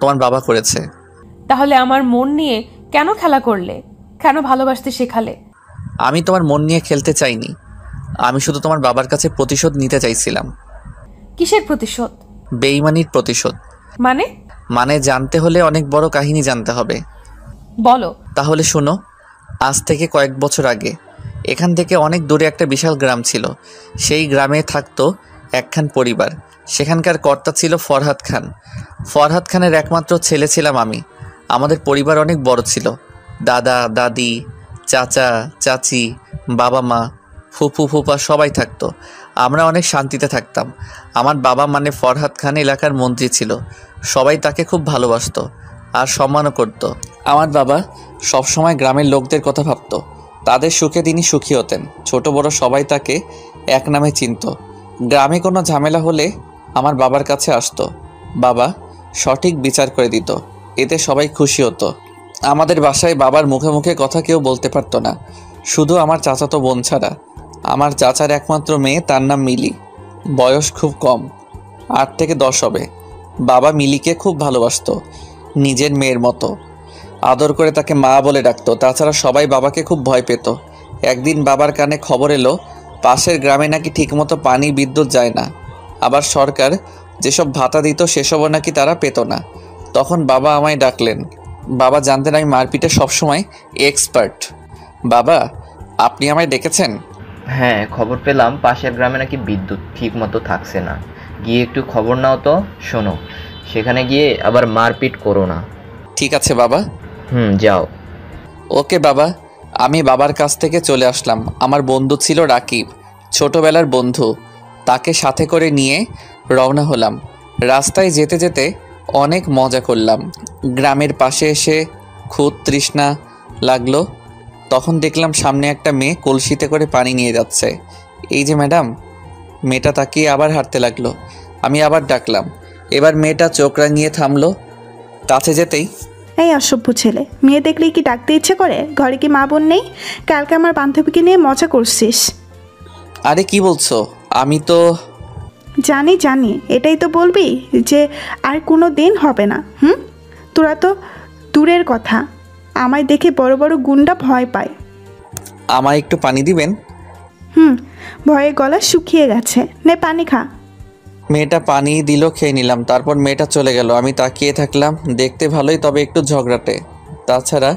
তোমার বাবা করেছে। তাহলে আমার মন নিয়ে কেন খেলা করলে? কেন ভালোবাসতে শেখালে? আমি তোমার মন নিয়ে খেলতে চাইনি, আমি শুধু তোমার বাবার কাছে প্রতিশোধ নিতে চাইছিলাম। কিসের প্রতিশোধ? বেইমানির প্রতিশোধ। মানে? মানে জানতে হলে অনেক বড় কাহিনী জানতে হবে। বলো। তাহলে শোনো, আজ থেকে কয়েক বছর আগে এখান থেকে অনেক দূরে একটা বিশাল গ্রাম ছিল। সেই গ্রামে থাকতো একখান পরিবার। সেখানকার কর্তা ছিল ফরহাদ খান। ফরহাদ খানের একমাত্র ছেলে ছিলাম আমি। আমাদের পরিবার অনেক বড় ছিল। দাদা দাদি, চাচা চাচি, বাবা মা, ফুফু ফুফা সবাই থাকতো। আমরা অনেক শান্তিতে থাকতাম। আমার বাবা মানে ফরহাদ খান এলাকার মন্ত্রী ছিল। সবাই তাকে খুব ভালোবাসতো আর সম্মানও করতো। আমার বাবা সবসময় গ্রামের লোকদের কথা ভাবতো, তাদের সুখে তিনি সুখী হতেন। ছোট বড় সবাই তাকে এক নামে চিনত। গ্রামে কোনো ঝামেলা হলে আমার বাবার কাছে আসতো। বাবা সঠিক বিচার করে দিত, এতে সবাই খুশি হতো। আমাদের বাসায় বাবার মুখে মুখে কথা কেউ বলতে পারতো না, শুধু আমার চাচাতো বোন ছাড়া। আমার চাচার একমাত্র মেয়ে, তার নাম মিলি। বয়স খুব কম, 8 থেকে 10 হবে। বাবা মিলিকে খুব ভালোবাসতো, নিজের মেয়ের মতো আদর করে তাকে মা বলে ডাকতো। তাছাড়া সবাই বাবাকে খুব ভয় পেত। একদিন বাবার কানে খবর এলো পাশের গ্রামে নাকি ঠিকমতো পানি বিদ্যুৎ যায় না, আবার সরকার যেসব ভাতা দিত সেসবও নাকি তারা পেত না। তখন বাবা আমায় ডাকলেন। বাবা জানতেন আমি মারপিটে সবসময় এক্সপার্ট। বাবা, আপনি আমায় ডেকেছেন? হ্যাঁ, খবর পেলাম পাশের গ্রামে নাকি বিদ্যুৎ ঠিক মতো থাকছে না। গিয়ে একটু খবর নাও তো। শোনো, সেখানে গিয়ে আবার মারপিট করো না। ঠিক আছে বাবা। যাও। ওকে বাবা। আমি বাবার কাছ থেকে চলে আসলাম। আমার বন্ধু ছিল রাকিব, ছোটবেলার বন্ধু। তাকে সাথে করে নিয়ে রওনা হলাম। রাস্তায় যেতে যেতে অনেক মজা করলাম। গ্রামের পাশে এসে খুব তৃষ্ণা লাগলো। তখন দেখলাম সামনে একটা মেয়ে কলসিতে করে পানি নিয়ে যাচ্ছে। এই যে ম্যাডাম। মেয়েটা তাকিয়ে আবার হাঁটতে লাগলো। আমি আবার ডাকলাম। এবার মেয়েটা চোখ রাঙিয়ে থামলো। কাছে যেতেই, এই অসভ্য ছেলে, মেয়ে দেখলেই কি ডাকতে ইচ্ছে করে? ঘরে কি মা বোন নেই? কালকে আমার বান্ধবীকে নিয়ে মজা করছিস। আরে কি বলছো? আমি তো জানি জানি, এটাই তো বলবি যে আর কোনো দিন হবে না? তোরা তো দূরের কথা, আমায় দেখে বড় বড় গুন্ডা ভয় পায়। আমায় একটু পানি দিবেন? ভয়ে গলা শুকিয়ে গেছে, নে পানি খা। মেয়েটা পানি দিল, খেয়ে নিলাম। তারপর মেয়েটা চলে গেল। আমি তাকিয়ে থাকলাম। দেখতে ভালোই, তবে একটু ঝগড়াটে। তাছাড়া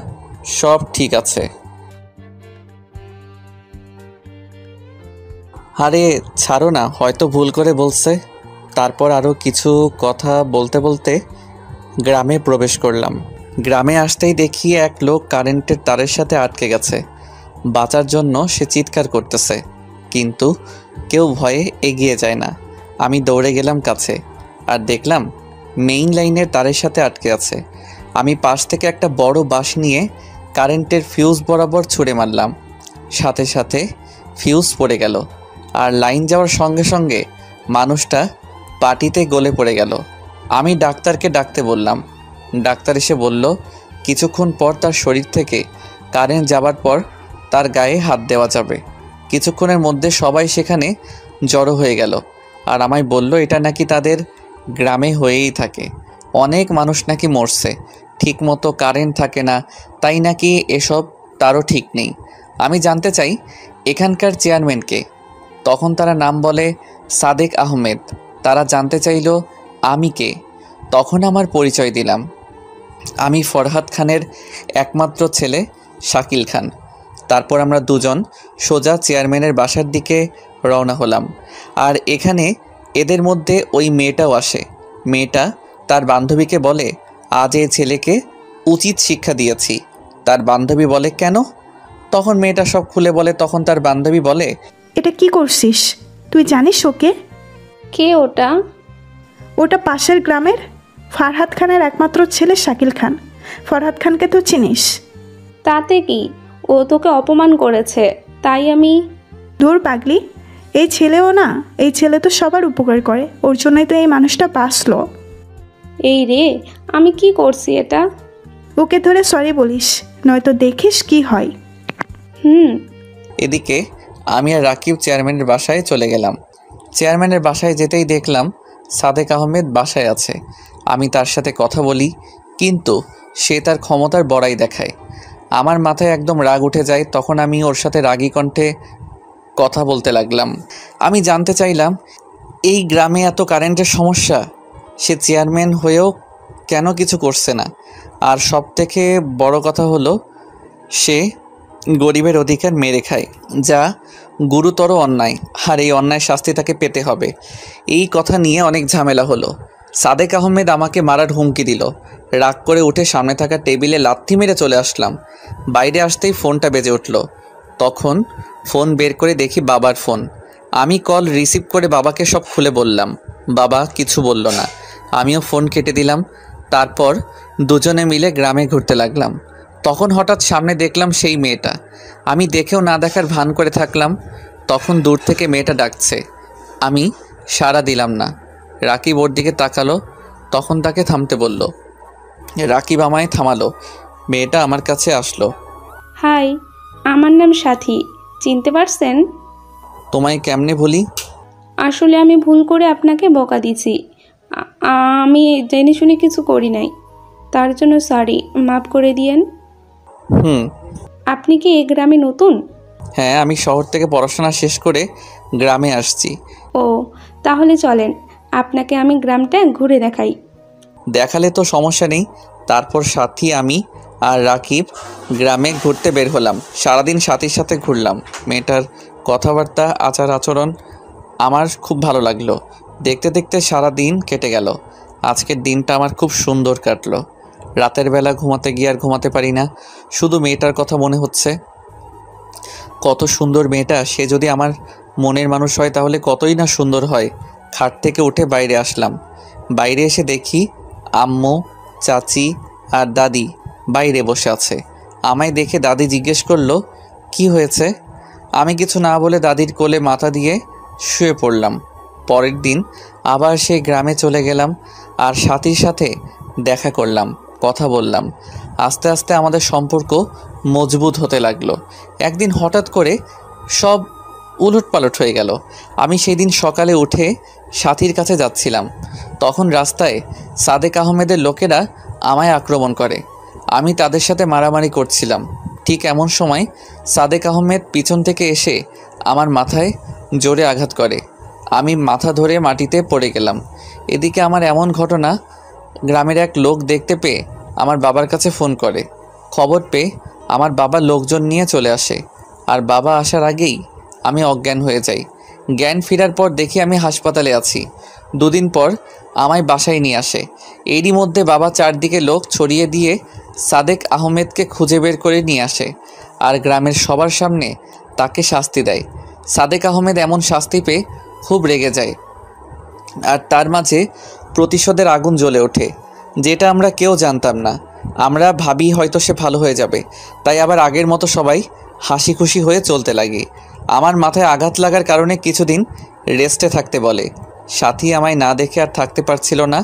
সব ঠিক আছে। আরে ছাড়ো না, হয়তো ভুল করে বলছে। তারপর আরও কিছু কথা বলতে বলতে গ্রামে প্রবেশ করলাম। গ্রামে আসতেই দেখি এক লোক কারেন্টের তারের সাথে আটকে গেছে। বাঁচার জন্য সে চিৎকার করতেছে, কিন্তু কেউ ভয়ে এগিয়ে যায় না। আমি দৌড়ে গেলাম কাছে, আর দেখলাম মেইন লাইনের তারের সাথে আটকে আছে। আমি পাশ থেকে একটা বড় বাঁশ নিয়ে কারেন্টের ফিউজ বরাবর ছুঁড়ে মারলাম। সাথে সাথে ফিউজ পড়ে গেল, আর লাইন যাওয়ার সঙ্গে সঙ্গে মানুষটা পাটিতে গলে পড়ে গেল। আমি ডাক্তারকে ডাকতে বললাম। ডাক্তার এসে বলল কিছুক্ষণ পর তার শরীর থেকে কারেন্ট যাবার পর তার গায়ে হাত দেওয়া যাবে। কিছুক্ষণের মধ্যে সবাই সেখানে জড়ো হয়ে গেল, আর আমায় বলল এটা নাকি তাদের গ্রামে হয়েই থাকে। অনেক মানুষ নাকি মরছে, ঠিক মতো কারেন্ট থাকে না, তাই নাকি এসব তারও ঠিক নেই। আমি জানতে চাই এখানকার চেয়ারম্যানকে। তখন তারা নাম বলে সাদেক আহমেদ। তারা জানতে চাইল আমি কে। তখন আমার পরিচয় দিলাম। আমি ফরহাদ খানের একমাত্র ছেলে শাকিল খান। তারপর আমরা দুজন সোজা চেয়ারম্যানের বাসার দিকে রওনা হলাম। আর এখানে এদের মধ্যে ওই মেয়েটাও আসে। মেয়েটা তার বান্ধবীকে বলে আজ এই ছেলেকে উচিত শিক্ষা দিয়েছি। তার বান্ধবী বলে কেন? তখন মেয়েটা সব খুলে বলে। তখন তার বান্ধবী বলে এটা কি করছিস? তুই জানিস ওকে? কে ওটা? ওটা পাশের গ্রামের ফরহাদ খানের একমাত্র ছেলে শাকিল খান। ফরহাদ খানকে তো চিনিস? তাতে কি, ও তোকে অপমান করেছে তাই আমি। দূর পাগলি, এই ছেলেও না, এই ছেলে তো সবার উপকার করে, ওর জন্যই তো এই মানুষটা বাঁচলো। এই রে, আমি কি করছি এটা? ওকে ধরে সরি বলিস, নয়তো দেখিস কি হয়। এদিকে আমি আর রাকিব চেয়ারম্যানের বাসায় চলে গেলাম। চেয়ারম্যানের বাসায় যেতেই দেখলাম সাদেক আহমেদ বাসায় আছে। আমি তার সাথে কথা বলি, কিন্তু সে তার ক্ষমতার বড়াই দেখায়। আমার মাথায় একদম রাগ উঠে যায়। তখন আমি ওর সাথে রাগী কণ্ঠে কথা বলতে লাগলাম। আমি জানতে চাইলাম, এই গ্রামে এত কারেন্টের সমস্যা, সে চেয়ারম্যান হয়েও কেন কিছু করছে না? আর সবথেকে বড় কথা হলো, সে গরিবের অধিকার মেরে খায়, যা গুরুতর অন্যায়। আর এই অন্যায় শাস্তি তাকে পেতে হবে। এই কথা নিয়ে অনেক ঝামেলা হলো। সাদেক আহমেদ আমাকে মারার হুমকি দিল। রাগ করে উঠে সামনে থাকা টেবিলে লাথি মেরে চলে আসলাম। বাইরে আসতেই ফোনটা বেজে উঠল। তখন ফোন বের করে দেখি বাবার ফোন। আমি কল রিসিভ করে বাবাকে সব খুলে বললাম। বাবা কিছু বলল না। আমিও ফোন কেটে দিলাম। তারপর দুজনে মিলে গ্রামে ঘুরতে লাগলাম। তখন হঠাৎ সামনে দেখলাম সেই মেয়েটা। আমি দেখেও না দেখার ভান করে থাকলাম। তখন দূর থেকে মেয়েটা ডাকছে। আমি সাড়া দিলাম না। রাকিব ওর দিকে তাকালো। তখন তাকে থামতে বলল। রাকিব আমায় থামালো। মেয়েটা আমার কাছে আসলো। হাই, আমার নাম সাথী, চিনতে পারছেন? তোমায় কেমনে ভুলি? আসলে আমি ভুল করে আপনাকে বকা দিছি। আমি জেনে শুনে কিছু করি নাই, তার জন্য সরি, মাফ করে দিয়েন। আপনি কি এই গ্রামে নতুন? হ্যাঁ, আমি শহর থেকে পড়াশোনা শেষ করে গ্রামে আসছি। ও, তাহলে চলেন, আপনাকে আমি গ্রামটা ঘুরে দেখাই। দেখালে তো সমস্যা নেই। তারপর সাথী, আমি আর রাকিব গ্রামে ঘুরতে বের হলাম। সারাদিন সাথীর সাথে ঘুরলাম। মেয়েটার কথাবার্তা, আচার আচরণ আমার খুব ভালো লাগলো। দেখতে দেখতে সারা দিন কেটে গেল। আজকের দিনটা আমার খুব সুন্দর কাটলো। রাতের বেলা ঘুমাতে গিয়ে আর ঘুমাতে পারি না, শুধু মেয়েটার কথা মনে হচ্ছে। কত সুন্দর মেয়েটা। সে যদি আমার মনের মানুষ হয় তাহলে কতই না সুন্দর হয়। খাট থেকে উঠে বাইরে আসলাম। বাইরে এসে দেখি আম্মু, চাচি আর দাদি বাইরে বসে আছে। আমায় দেখে দাদি জিজ্ঞেস করলো, কি হয়েছে? আমি কিছু না বলে দাদির কোলে মাথা দিয়ে শুয়ে পড়লাম। পরের দিন আবার সেই গ্রামে চলে গেলাম আর সাথীর সাথে দেখা করলাম, কথা বললাম। আস্তে আস্তে আমাদের সম্পর্ক মজবুত হতে লাগলো। একদিন হঠাৎ করে সব উলটপালট হয়ে গেল। আমি সেই দিন সকালে উঠে সাথীর কাছে যাচ্ছিলাম। তখন রাস্তায় সাদেক আহমেদের লোকেরা আমায় আক্রমণ করে। আমি তাদের সাথে মারামারি করছিলাম। ঠিক এমন সময় সাদেক আহমেদ পিছন থেকে এসে আমার মাথায় জোরে আঘাত করে। আমি মাথা ধরে মাটিতে পড়ে গেলাম। এদিকে আমার এমন ঘটনা গ্রামের এক লোক দেখতে পেয়ে আমার বাবার কাছে ফোন করে। খবর পেয়ে আমার বাবা লোকজন নিয়ে চলে আসে। আর বাবা আসার আগেই আমি অজ্ঞান হয়ে যাই। জ্ঞান ফেরার পর দেখি আমি হাসপাতালে আছি। দুদিন পর আমায় বাসায় নিয়ে আসে। এরই মধ্যে বাবা চারদিকে লোক ছড়িয়ে দিয়ে সাদেক আহমেদকে খুঁজে বের করে নিয়ে আসে আর গ্রামের সবার সামনে তাকে শাস্তি দেয়। সাদেক আহমেদ এমন শাস্তি পেয়ে খুব রেগে যায় আর তার মাঝে প্রতিশোধের আগুন জ্বলে ওঠে, যেটা আমরা কেউ জানতাম না। আমরা ভাবি হয়তো সে ভালো হয়ে যাবে, তাই আবার আগের মতো সবাই হাসি খুশি হয়ে চলতে লাগি। আমার মাথায় আঘাত লাগার কারণে কিছুদিন রেস্টে থাকতে বলে। সাথী আমায় না দেখে আর থাকতে পারছিল না,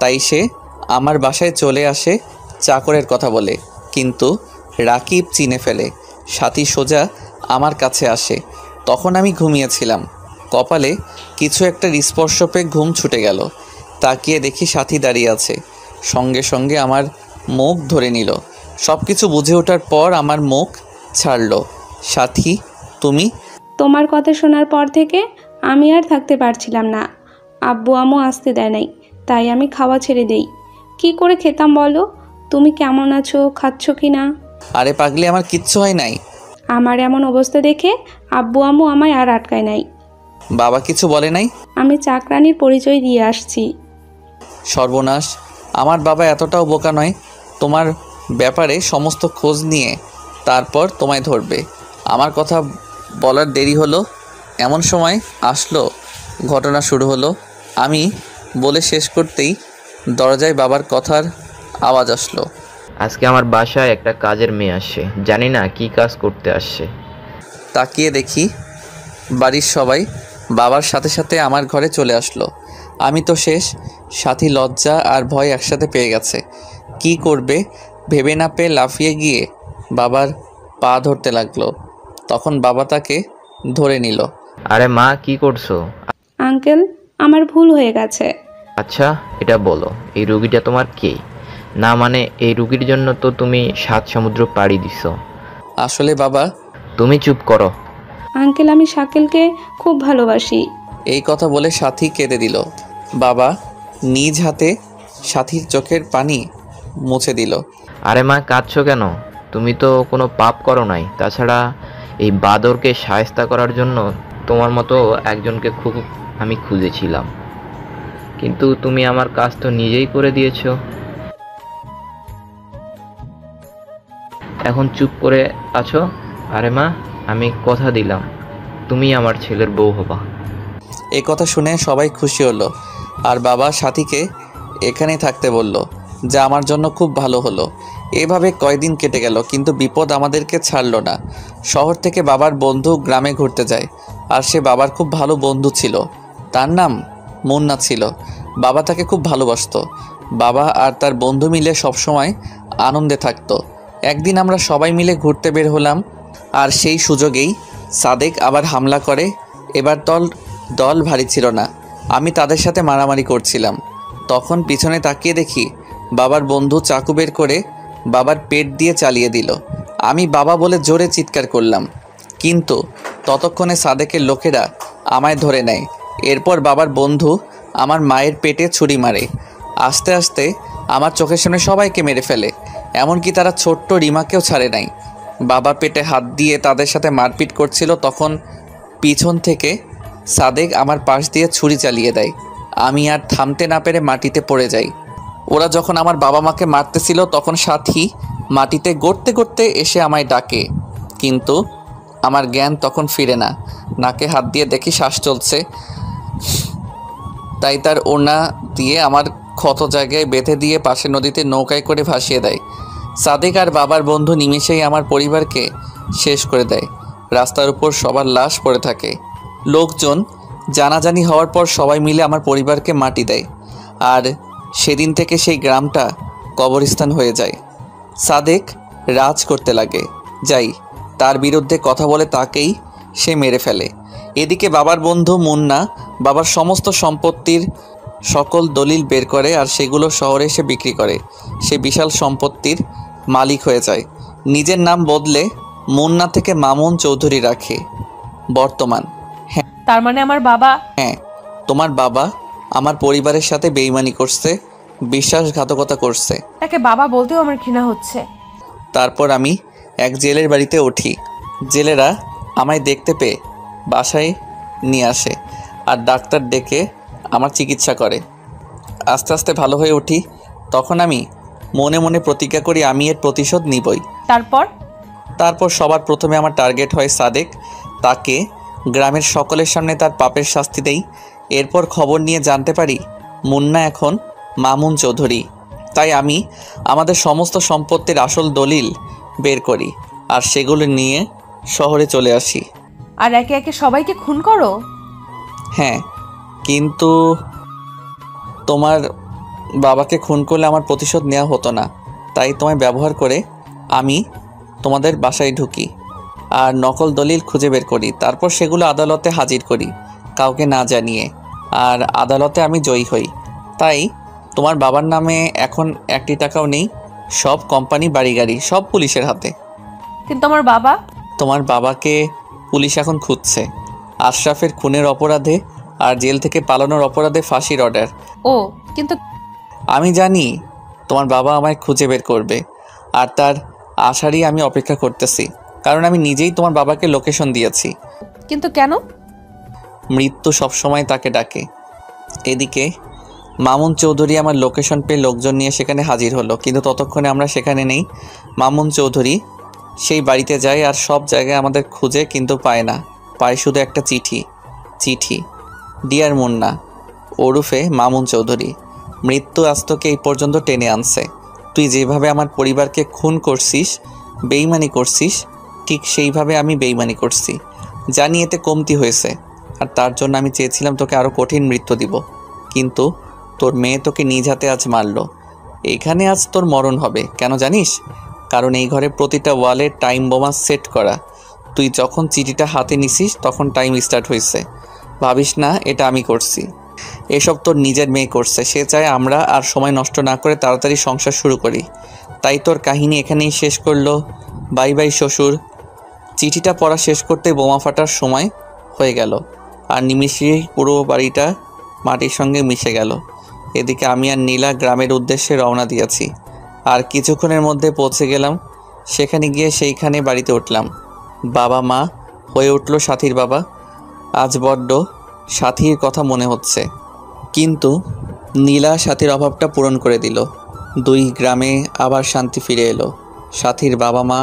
তাই সে আমার বাসায় চলে আসে চাকরের কথা বলে। কিন্তু রাকিব চিনে ফেলে। সাথী সোজা আমার কাছে আসে। তখন আমি ঘুমিয়েছিলাম। কপালে কিছু একটা স্পর্শ পেয়ে ঘুম ছুটে গেল। তাকিয়ে দেখি সাথী দাঁড়িয়ে আছে। সঙ্গে সঙ্গে আমার মুখ ধরে নিল। সব কিছু বুঝে ওঠার পর আমার মুখ ছাড়ল। সাথী, তুমি? তোমার কথা শোনার পর থেকে আমি আর থাকতে পারছিলাম না। আব্বু আম্মু আসতে দেয় নাই, তাই আমি খাওয়া ছেড়ে দেই। কি করে খেতাম বলো? তুমি কেমন আছো, খাচ্ছ কি না? আরে পাগলি, আমার কিচ্ছু হয় নাই। আমার এমন অবস্থা দেখে আব্বু আম্মু আমায় আর আটকায় নাই। বাবা কিছু বলে নাই? আমি চাকরানির পরিচয় দিয়ে আসছি। সর্বনাশ, আমার বাবা এতটাও বোকা নয়। তোমার ব্যাপারে সমস্ত খোঁজ নিয়ে তারপর তোমায় ধরবে। আমার কথা বলার দেরি হলো, এমন সময় আসলো, ঘটনা শুরু হলো। আমি বলে শেষ করতেই দরজায় বাবার কথার আওয়াজ আসলো। আজকে আমার বাসায় একটা কাজের মেয়ে আসছে, জানি না কি কাজ করতে আসছে। তাকিয়ে দেখি বাড়ির সবাই বাবার সাথে সাথে আমার ঘরে চলে আসলো। আমি তো শেষ। সাথী লজ্জা আর ভয় একসাথে পেয়ে গেছে। কি করবে ভেবে না পেয়ে লাফিয়ে গিয়ে বাবার পা ধরতে লাগলো। তখন বাবা তাকে ধরে নিল। আরে মা, কি করছো? আঙ্কেল, আমার ভুল হয়ে গেছে। আচ্ছা এটা বলো, এই রুগীটা তোমার কে? না মানে এই রুগীর জন্য তো তুমি 7 সমুদ্র পাড়ি দিছো। আসলে বাবা, তুমি চুপ করো। আঙ্কেল, আমি শাকিলকে খুব ভালোবাসি। এই কথা বলে সাথী কেঁদে দিল। বাবা নিজ হাতে সাথীর চোখের পানি মুছে দিল। আরে মা, কাঁদছো কেন? তুমি তো কোনো পাপ করো নাই। তাছাড়া এই বাদরকে শায়েস্তা করার জন্য তোমার মতো একজনকে খুব আমি খুঁজেছিলাম, কিন্তু তুমি আমার কাজ তো নিজেই করে দিয়েছো। এখন চুপ করে আছো। আরে মা, আমি কথা দিলাম তুমি আমার ছেলের বউ হবা। এই কথা শুনে সবাই খুশি হলো, আর বাবা সাথীকে এখানেই থাকতে বলল, যা আমার জন্য খুব ভালো হলো। এভাবে কয়দিন কেটে গেল, কিন্তু বিপদ আমাদেরকে ছাড়লো না। শহর থেকে বাবার বন্ধু গ্রামে ঘুরতে যায়, আর সে বাবার খুব ভালো বন্ধু ছিল। তার নাম মুন্না ছিল। বাবা তাকে খুব ভালোবাসতো। বাবা আর তার বন্ধু মিলে সবসময় আনন্দে থাকতো। একদিন আমরা সবাই মিলে ঘুরতে বের হলাম, আর সেই সুযোগেই সাদেক আবার হামলা করে। এবার দল ভারী ছিল না, আমি তাদের সাথে মারামারি করছিলাম। তখন পিছনে তাকিয়ে দেখি বাবার বন্ধু চাকু বের করে বাবার পেট দিয়ে চালিয়ে দিল। আমি বাবা বলে জোরে চিৎকার করলাম, কিন্তু ততক্ষণে সাদেকের লোকেরা আমায় ধরে নেয়। এরপর বাবার বন্ধু আমার মায়ের পেটে ছুরি মারে। আস্তে আস্তে আমার চোখের সামনে সবাইকে মেরে ফেলে, এমনকি তারা ছোট্ট রিমাকেও ছাড়ে নাই। বাবা পেটে হাত দিয়ে তাদের সাথে মারপিট করছিল, তখন পিছন থেকে সাদেক আমার পাশ দিয়ে ছুরি চালিয়ে দেয়। আমি আর থামতে না পেরে মাটিতে পড়ে যাই। ওরা যখন আমার বাবা মাকে মারতেছিল, তখন সাথী মাটিতে গড়তে গড়তে এসে আমায় ডাকে, কিন্তু আমার জ্ঞান তখন ফিরে না। নাকে হাত দিয়ে দেখি শ্বাস চলছে, তাই তার ওড়না দিয়ে আমার ক্ষত জায়গায় বেঁধে দিয়ে পাশে নদীতে নৌকায় করে ভাসিয়ে দেয়। সাদেক আর বাবার বন্ধু নিমেষেই আমার পরিবারকে শেষ করে দেয়। রাস্তার উপর সবার লাশ পড়ে থাকে। লোকজন জানাজানি হওয়ার পর সবাই মিলে আমার পরিবারকে মাটি দেয়, আর সেদিন থেকে সেই গ্রামটা কবরস্থান হয়ে যায়। সাদেক রাজ করতে লাগে, যাই তার বিরুদ্ধে কথা বলে তাকেই সে মেরে ফেলে। এদিকে বাবার বন্ধু মুন্না বাবার সমস্ত সম্পত্তির সকল দলিল বের করে, আর সেগুলো শহরে এসে বিক্রি করে। সে বিশাল সম্পত্তির মালিক হয়ে যায়। নিজের নাম বদলে মুন্না থেকে মামুন চৌধুরী রাখে বর্তমান। তার মানে আমার বাবা? হ্যাঁ, তোমার বাবা আমার পরিবারের সাথে বেইমানি করছে, বিশ্বাসঘাতকতা করছে। তাকে বাবা বলতেও আমার ঘৃণা হচ্ছে। তারপর আমি এক জেলের বাড়িতে উঠি। জেলেরা আমায় দেখতে পেয়ে বাসায় নিয়ে আসে, আর ডাক্তার ডেকে আমার চিকিৎসা করে। আস্তে আস্তে ভালো হয়ে উঠি। তখন আমি মনে মনে প্রতিজ্ঞা করি আমি এর প্রতিশোধ নিবই। তারপর সবার প্রথমে আমার টার্গেট হয় সাদেক। তাকে গ্রামের সকলের সামনে তার পাপের শাস্তি দেই। এরপর খবর নিয়ে জানতে পারি মুন্না এখন মামুন চৌধুরী। তাই আমি আমাদের সমস্ত সম্পত্তির আসল দলিল বের করি, আর সেগুলো নিয়ে শহরে চলে আসি। আর একে একে সবাইকে খুন করো? হ্যাঁ, কিন্তু তোমার বাবাকে খুন করলে আমার প্রতিশোধ নেওয়া হতো না, তাই তোমায় ব্যবহার করে আমি তোমাদের বাসায় ঢুকি আর নকল দলিল খুঁজে বের করি। তারপর সেগুলো আদালতে হাজির করি কাউকে না জানিয়ে, আর আদালতে আমি জয়ী হই। তাই তোমার বাবার নামে এখন 1 টাকাও নেই। সব কোম্পানি, বাড়ি গাড়ি সব পুলিশের হাতে। কিন্তু আমার বাবা? তোমার বাবাকে পুলিশ এখন খুঁজছে আশরাফের খুনের অপরাধে আর জেল থেকে পালানোর অপরাধে ফাঁসির অর্ডার। ও, কিন্তু আমি জানি তোমার বাবা আমায় খুঁজে বের করবে, আর তার আশারই আমি অপেক্ষা করতেছি, কারণ আমি নিজেই তোমার বাবাকে লোকেশন দিয়েছি। কিন্তু কেন? মৃত্যু সবসময় তাকে ডাকে। এদিকে মামুন চৌধুরী আমার লোকেশন পেয়ে লোকজন নিয়ে সেখানে হাজির হলো, কিন্তু ততক্ষণে আমরা সেখানে নেই। মামুন চৌধুরী সেই বাড়িতে যায় আর সব জায়গায় আমাদের খুঁজে, কিন্তু পায় না। পায় শুধু একটা চিঠি, ডিয়ার মুন্না ওরফে মামুন চৌধুরী, মৃত্যু আজ তোকে এই পর্যন্ত টেনে আনছে। তুই যেভাবে আমার পরিবারকে খুন করছিস, বেইমানি করছিস, ঠিক সেইভাবে আমি বেইমানি করছি। জানি এতে কমতি হয়েছে, আর তার জন্য আমি চেয়েছিলাম তোকে আরও কঠিন মৃত্যু দিব, কিন্তু তোর মেয়ে তোকে নিজ হাতে আজ মারলো। এইখানে আজ তোর মরণ হবে। কেন জানিস? কারণ এই ঘরে প্রতিটা ওয়ালে টাইম বোমা সেট করা। তুই যখন চিঠিটা হাতে নিছিস তখন টাইম স্টার্ট হয়েছে। ভাবিস না এটা আমি করছি। এসব তোর নিজের মেয়ে করছে, সে চায় আমরা আর সময় নষ্ট না করে তাড়াতাড়ি সংসার শুরু করি। তাই তোর কাহিনী এখানেই শেষ করলো। বাই বাই শ্বশুর। চিঠিটা পড়া শেষ করতে বোমা ফাটার সময় হয়ে গেল, আর নিমিষেই পুরো বাড়িটা মাটির সঙ্গে মিশে গেল। এদিকে আমি আর নীলা গ্রামের উদ্দেশ্যে রওনা দিয়েছি, আর কিছুক্ষণের মধ্যে পৌঁছে গেলাম। সেখানে গিয়ে সেইখানে বাড়িতে উঠলাম। বাবা মা হয়ে উঠল সাথীর বাবা। আজ বড্ড সাথীর কথা মনে হচ্ছে, কিন্তু নীলা সাথীর অভাবটা পূরণ করে দিল। দুই গ্রামে আবার শান্তি ফিরে এলো। সাথীর বাবা মা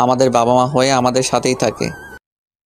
আমাদের বাবা মা হয়ে আমাদের সাথেই থাকে।